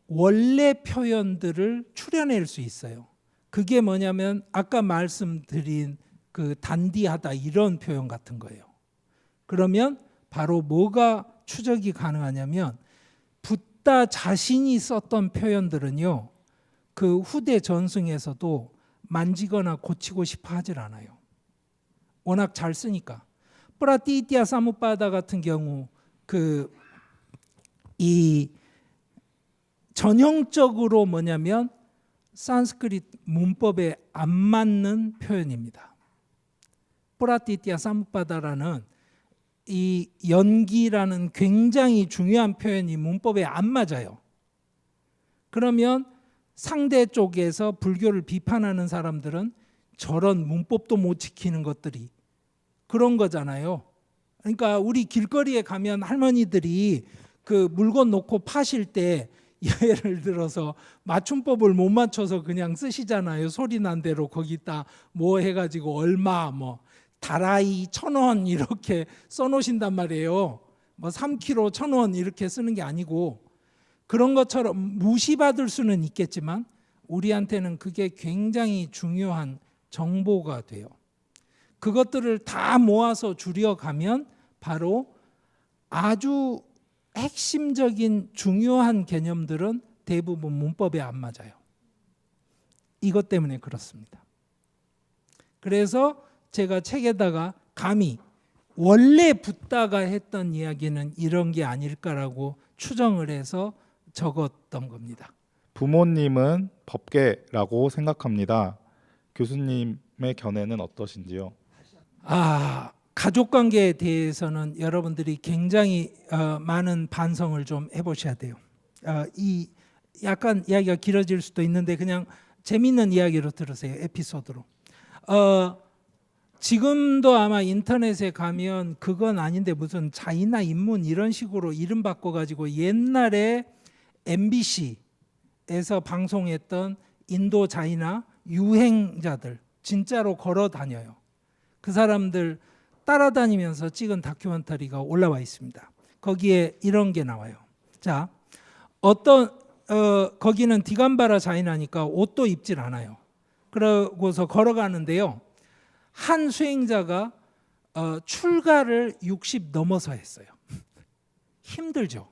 원래 표현들을 추려낼 수 있어요. 그게 뭐냐면 아까 말씀드린 그 단디하다 이런 표현 같은 거예요. 그러면 바로 뭐가 추적이 가능하냐면, 붓다 자신이 썼던 표현들은요, 그 후대 전승에서도 만지거나 고치고 싶어 하질 않아요. 워낙 잘 쓰니까. 프라티티아 사무파다 같은 경우 이 전형적으로 뭐냐면 산스크리트 문법에 안 맞는 표현입니다. 프라티티아 사무파다라는 이 연기라는 굉장히 중요한 표현이 문법에 안 맞아요. 그러면 상대 쪽에서 불교를 비판하는 사람들은 저런 문법도 못 지키는 것들이 그런 거잖아요. 그러니까 우리 길거리에 가면 할머니들이 그 물건 놓고 파실 때 예를 들어서 맞춤법을 못 맞춰서 그냥 쓰시잖아요. 소리 난 대로 거기다 뭐 해가지고 얼마 뭐 다라이 1,000원 이렇게 써놓으신단 말이에요. 뭐 3kg 1,000원 이렇게 쓰는 게 아니고 그런 것처럼 무시받을 수는 있겠지만 우리한테는 그게 굉장히 중요한 정보가 돼요. 그것들을 다 모아서 줄여가면 바로 아주 핵심적인 중요한 개념들은 대부분 문법에 안 맞아요. 이것 때문에 그렇습니다. 그래서 제가 책에다가 감히 원래 붓다가 했던 이야기는 이런 게 아닐까라고 추정을 해서 적었던 겁니다. 부모님은 법계라고 생각합니다. 교수님의 견해는 어떠신지요? 가족 관계에 대해서는 여러분들이 굉장히 많은 반성을 좀 해보셔야 돼요. 이 약간 이야기가 길어질 수도 있는데 그냥 재밌는 이야기로 들으세요. 에피소드로. 지금도 아마 인터넷에 가면 그건 아닌데 무슨 자이나 인문 이런 식으로 이름 바꿔가지고 옛날에 MBC에서 방송했던 인도 자이나 유행자들 진짜로 걸어 다녀요. 그 사람들 따라다니면서 찍은 다큐멘터리가 올라와 있습니다. 거기에 이런 게 나와요. 자, 거기는 디간바라 자이나니까 옷도 입질 않아요. 그러고서 걸어가는데요. 한 수행자가 출가를 60 넘어서 했어요. 힘들죠.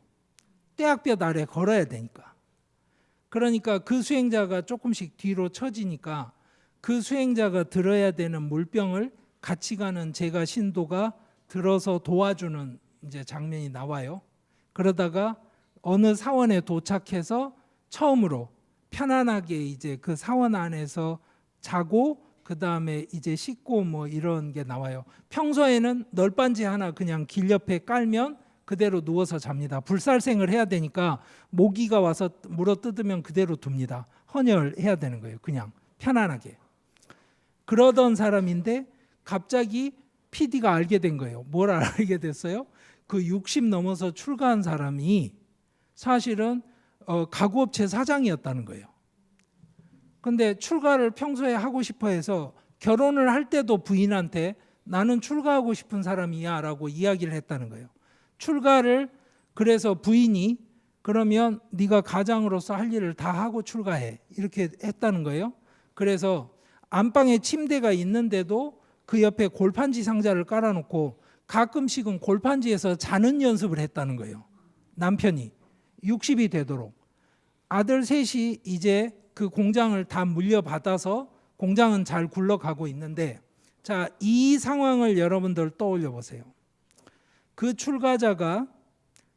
떼학볕 아래 걸어야 되니까. 그러니까 그 수행자가 조금씩 뒤로 처지니까 그 수행자가 들어야 되는 물병을 같이 가는 제가 신도가 들어서 도와주는 이제 장면이 나와요. 그러다가 어느 사원에 도착해서 처음으로 편안하게 이제 그 사원 안에서 자고 그 다음에 이제 씻고 뭐 이런 게 나와요. 평소에는 널빤지 하나 그냥 길 옆에 깔면 그대로 누워서 잡니다. 불살생을 해야 되니까 모기가 와서 물어 뜯으면 그대로 둡니다. 헌혈해야 되는 거예요. 그냥 편안하게. 그러던 사람인데 갑자기 PD가 알게 된 거예요. 뭘 알게 됐어요? 그 60 넘어서 출가한 사람이 사실은 가구업체 사장이었다는 거예요. 근데 출가를 평소에 하고 싶어 해서 결혼을 할 때도 부인한테 나는 출가하고 싶은 사람이야 라고 이야기를 했다는 거예요. 출가를 그래서 부인이 그러면 네가 가장으로서 할 일을 다 하고 출가해 이렇게 했다는 거예요. 그래서 안방에 침대가 있는데도 그 옆에 골판지 상자를 깔아놓고 가끔씩은 골판지에서 자는 연습을 했다는 거예요. 남편이 60이 되도록. 아들 셋이 이제 그 공장을 다 물려받아서 공장은 잘 굴러가고 있는데 자, 이 상황을 여러분들 떠올려 보세요. 그 출가자가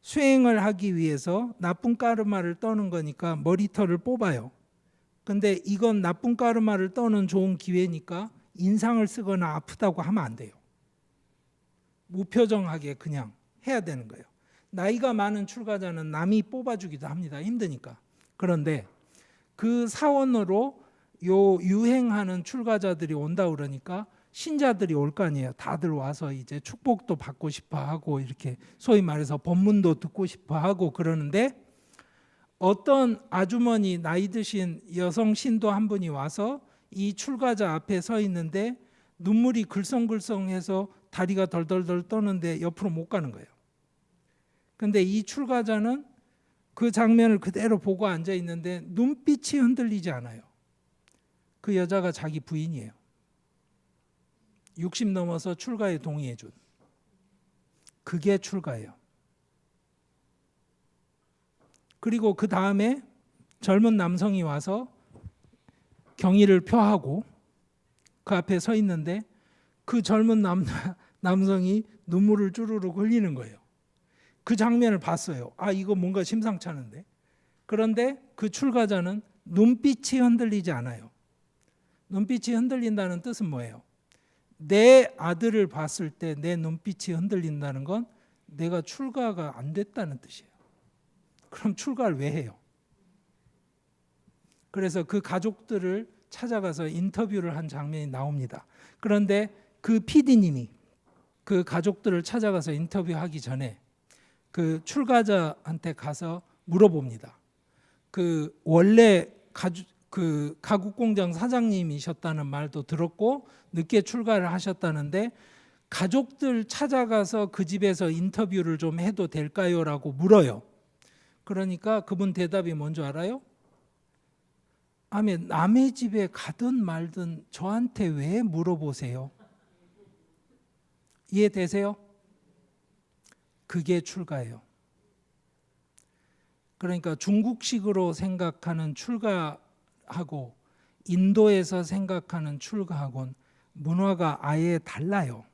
수행을 하기 위해서 나쁜 까르마를 떠는 거니까 머리털을 뽑아요. 근데 이건 나쁜 까르마를 떠는 좋은 기회니까 인상을 쓰거나 아프다고 하면 안 돼요. 무표정하게 그냥 해야 되는 거예요. 나이가 많은 출가자는 남이 뽑아주기도 합니다. 힘드니까. 그런데 그 사원으로 유행하는 출가자들이 온다 그러니까 신자들이 올 거 아니에요. 다들 와서 이제 축복도 받고 싶어 하고 이렇게 소위 말해서 법문도 듣고 싶어 하고 그러는데 어떤 아주머니 나이 드신 여성 신도 한 분이 와서 이 출가자 앞에 서 있는데 눈물이 글썽글썽해서 다리가 덜덜덜 떠는데 옆으로 못 가는 거예요. 근데 이 출가자는 그 장면을 그대로 보고 앉아 있는데 눈빛이 흔들리지 않아요. 그 여자가 자기 부인이에요. 60 넘어서 출가에 동의해 준. 그게 출가예요. 그리고 그 다음에 젊은 남성이 와서 경의를 표하고 그 앞에 서 있는데 그 젊은 남성이 눈물을 주르륵 흘리는 거예요. 그 장면을 봤어요. 아, 이거 뭔가 심상치 않은데. 그런데 그 출가자는 눈빛이 흔들리지 않아요. 눈빛이 흔들린다는 뜻은 뭐예요? 내 아들을 봤을 때 내 눈빛이 흔들린다는 건 내가 출가가 안 됐다는 뜻이에요. 그럼 출가를 왜 해요? 그래서 그 가족들을 찾아가서 인터뷰를 한 장면이 나옵니다. 그런데 그 PD님이 그 가족들을 찾아가서 인터뷰하기 전에 그 출가자한테 가서 물어봅니다. 그 원래 그 가구 공장 사장님이셨다는 말도 들었고 늦게 출가를 하셨다는데 가족들 찾아가서 그 집에서 인터뷰를 좀 해도 될까요? 라고 물어요. 그러니까 그분 대답이 뭔지 알아요? 남의 집에 가든 말든 저한테 왜 물어보세요? 이해되세요? 그게 출가예요. 그러니까 중국식으로 생각하는 출가하고 인도에서 생각하는 출가하고는 문화가 아예 달라요.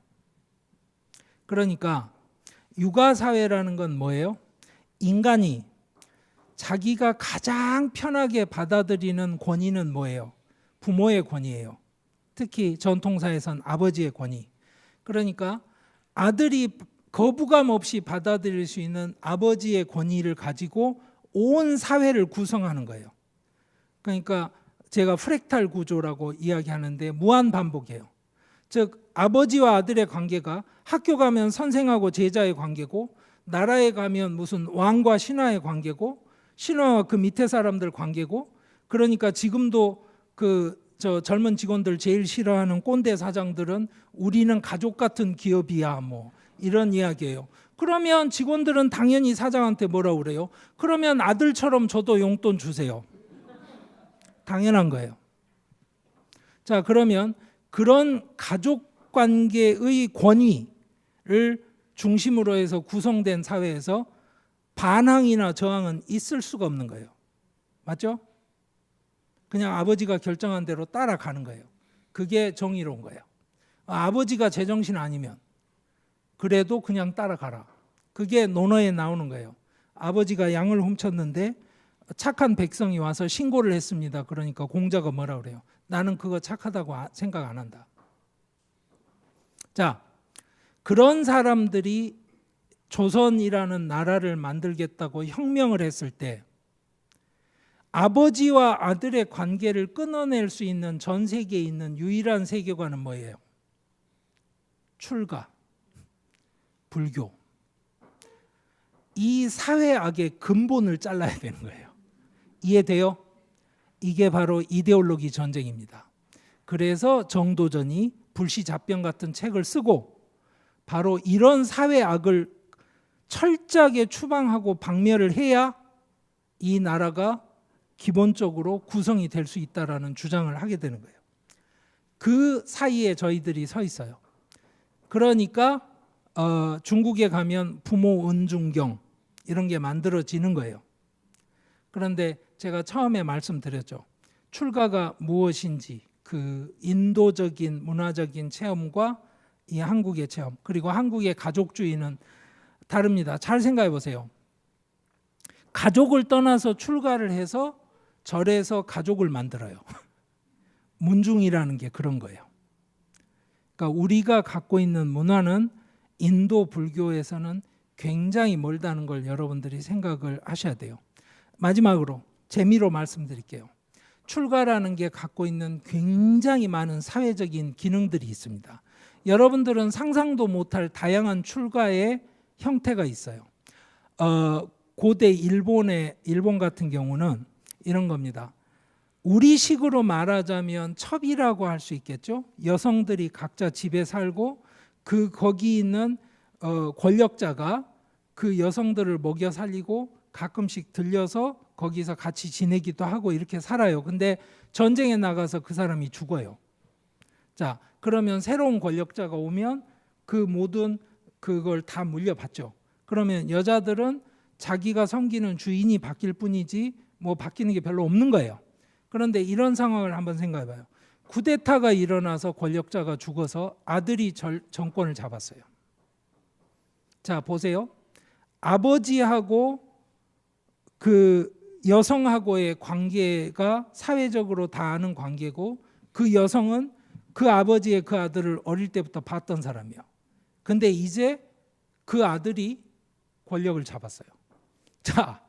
그러니까 육아사회라는 건 뭐예요? 인간이 자기가 가장 편하게 받아들이는 권위는 뭐예요? 부모의 권위예요. 특히 전통사에선 아버지의 권위. 그러니까 아들이 거부감 없이 받아들일 수 있는 아버지의 권위를 가지고 온 사회를 구성하는 거예요. 그러니까 제가 프랙탈 구조라고 이야기하는데 무한 반복이에요. 즉 아버지와 아들의 관계가 학교 가면 선생하고 제자의 관계고 나라에 가면 무슨 왕과 신하의 관계고 신하와 그 밑에 사람들 관계고 그러니까 지금도 저 젊은 직원들 제일 싫어하는 꼰대 사장들은 우리는 가족 같은 기업이야 뭐 이런 이야기예요. 그러면 직원들은 당연히 사장한테 뭐라 그래요? 그러면 아들처럼 저도 용돈 주세요. 당연한 거예요. 자, 그러면 그런 가족 관계의 권위를 중심으로 해서 구성된 사회에서 반항이나 저항은 있을 수가 없는 거예요. 맞죠? 그냥 아버지가 결정한 대로 따라가는 거예요. 그게 정의로운 거예요. 아버지가 제정신 아니면 그래도 그냥 따라가라. 그게 논어에 나오는 거예요. 아버지가 양을 훔쳤는데 착한 백성이 와서 신고를 했습니다. 그러니까 공자가 뭐라 그래요? 나는 그거 착하다고 생각 안 한다. 자, 그런 사람들이 조선이라는 나라를 만들겠다고 혁명을 했을 때 아버지와 아들의 관계를 끊어낼 수 있는 전 세계에 있는 유일한 세계관은 뭐예요? 출가, 불교. 이 사회악의 근본을 잘라야 되는 거예요. 이해돼요? 이게 바로 이데올로기 전쟁입니다. 그래서 정도전이 불시잡병 같은 책을 쓰고 바로 이런 사회악을 철저하게 추방하고 박멸을 해야 이 나라가 기본적으로 구성이 될 수 있다라는 주장을 하게 되는 거예요. 그 사이에 저희들이 서 있어요. 그러니까 중국에 가면 부모 은중경 이런 게 만들어지는 거예요. 그런데 제가 처음에 말씀드렸죠. 출가가 무엇인지 그 인도적인 문화적인 체험과 이 한국의 체험 그리고 한국의 가족주의는 다릅니다. 잘 생각해 보세요. 가족을 떠나서 출가를 해서 절에서 가족을 만들어요. 문중이라는 게 그런 거예요. 그러니까 우리가 갖고 있는 문화는 인도 불교에서는 굉장히 멀다는 걸 여러분들이 생각을 하셔야 돼요. 마지막으로 재미로 말씀드릴게요. 출가라는 게 갖고 있는 굉장히 많은 사회적인 기능들이 있습니다. 여러분들은 상상도 못할 다양한 출가의 형태가 있어요. 고대 일본 같은 경우는 이런 겁니다. 우리식으로 말하자면 첩이라고 할 수 있겠죠. 여성들이 각자 집에 살고 거기 있는 권력자가 그 여성들을 먹여 살리고 가끔씩 들려서 거기서 같이 지내기도 하고 이렇게 살아요. 근데 전쟁에 나가서 그 사람이 죽어요. 자, 그러면 새로운 권력자가 오면 그 모든 그걸 다 물려받죠. 그러면 여자들은 자기가 섬기는 주인이 바뀔 뿐이지 뭐 바뀌는 게 별로 없는 거예요. 그런데 이런 상황을 한번 생각해 봐요. 쿠데타가 일어나서 권력자가 죽어서 아들이 정권을 잡았어요. 자, 보세요. 아버지하고 그 여성하고의 관계가 사회적으로 다 아는 관계고, 그 여성은 그 아버지의 그 아들을 어릴 때부터 봤던 사람이에요. 근데 이제 그 아들이 권력을 잡았어요. 자,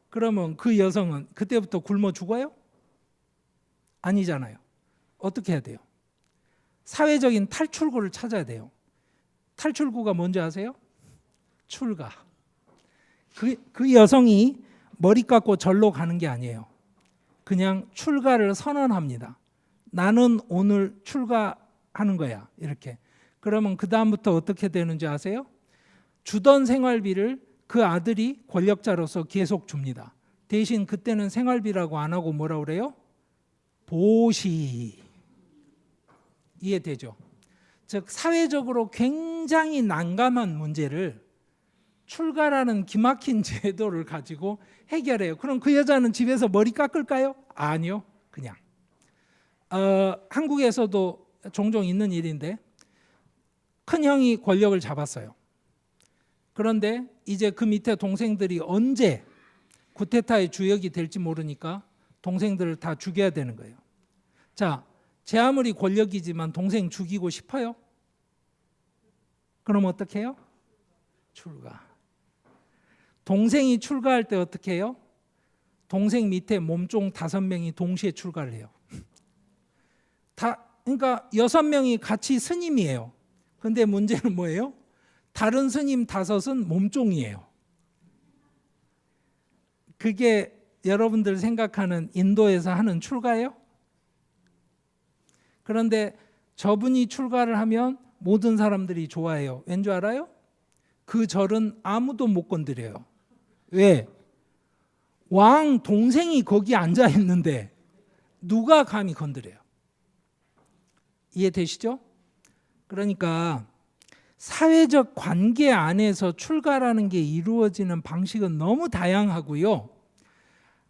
그러면 그 여성은 그때부터 굶어 죽어요? 아니잖아요. 어떻게 해야 돼요? 사회적인 탈출구를 찾아야 돼요. 탈출구가 뭔지 아세요? 출가. 그 여성이 머리 깎고 절로 가는 게 아니에요. 그냥 출가를 선언합니다. 나는 오늘 출가하는 거야. 이렇게. 그러면 그 다음부터 어떻게 되는지 아세요? 주던 생활비를 그 아들이 권력자로서 계속 줍니다. 대신 그때는 생활비라고 안 하고 뭐라 그래요? 보시. 이해되죠? 즉 사회적으로 굉장히 난감한 문제를 출가라는 기막힌 제도를 가지고 해결해요. 그럼 그 여자는 집에서 머리 깎을까요? 아니요. 그냥 한국에서도 종종 있는 일인데, 큰 형이 권력을 잡았어요. 그런데 이제 그 밑에 동생들이 언제 쿠데타의 주역이 될지 모르니까 동생들을 다 죽여야 되는 거예요. 자, 제 아무리 권력이지만 동생 죽이고 싶어요? 그럼 어떻게 해요? 출가. 동생이 출가할 때 어떻게 해요? 동생 밑에 몸종 5명이 동시에 출가를 해요. 그러니까 6명이 같이 스님이에요. 근데 문제는 뭐예요? 다른 스님 5은 몸종이에요. 그게 여러분들 생각하는 인도에서 하는 출가예요? 그런데 저분이 출가를 하면 모든 사람들이 좋아해요. 왠 줄 알아요? 그 절은 아무도 못 건드려요. 왜? 왕 동생이 거기 앉아 있는데 누가 감히 건드려요? 이해되시죠? 그러니까 사회적 관계 안에서 출가라는 게 이루어지는 방식은 너무 다양하고요.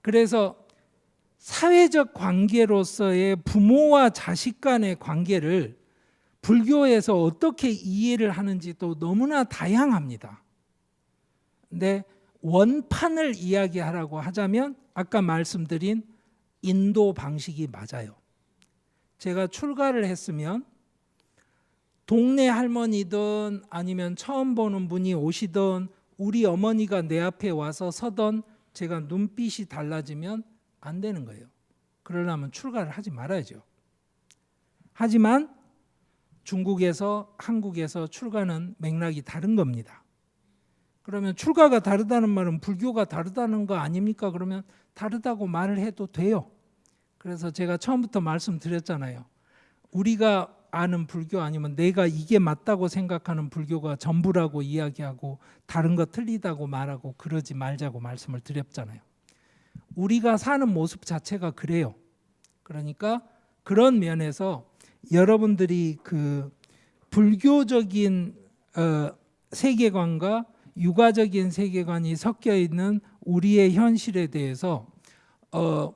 그래서 사회적 관계로서의 부모와 자식 간의 관계를 불교에서 어떻게 이해를 하는지도 너무나 다양합니다. 근데 원판을 이야기하라고 하자면 아까 말씀드린 인도 방식이 맞아요. 제가 출가를 했으면 동네 할머니든 아니면 처음 보는 분이 오시든 우리 어머니가 내 앞에 와서 서던 제가 눈빛이 달라지면 안 되는 거예요. 그러려면 출가를 하지 말아야죠. 하지만 중국에서 한국에서 출가는 맥락이 다른 겁니다. 그러면 출가가 다르다는 말은 불교가 다르다는 거 아닙니까? 그러면 다르다고 말을 해도 돼요. 그래서 제가 처음부터 말씀드렸잖아요. 우리가 아는 불교 아니면 내가 이게 맞다고 생각하는 불교가 전부라고 이야기하고 다른 거 틀리다고 말하고 그러지 말자고 말씀을 드렸잖아요. 우리가 사는 모습 자체가 그래요. 그러니까 그런 면에서 여러분들이 그 불교적인 세계관과 육아적인 세계관이 섞여 있는 우리의 현실에 대해서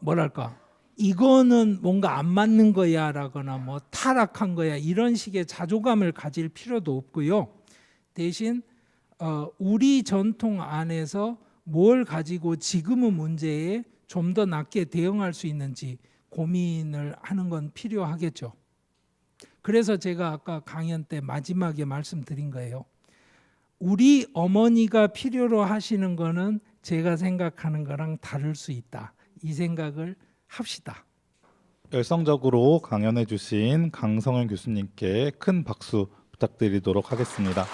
뭐랄까 이거는 뭔가 안 맞는 거야 라거나 뭐 타락한 거야 이런 식의 자존감을 가질 필요도 없고요. 대신 우리 전통 안에서 뭘 가지고 지금의 문제에 좀 더 낫게 대응할 수 있는지 고민을 하는 건 필요하겠죠. 그래서 제가 아까 강연 때 마지막에 말씀드린 거예요. 우리 어머니가 필요로 하시는 거는 제가 생각하는 거랑 다를 수 있다. 이 생각을 합시다. 열성적으로 강연해 주신 강성현 교수님께 큰 박수 부탁드리도록 하겠습니다.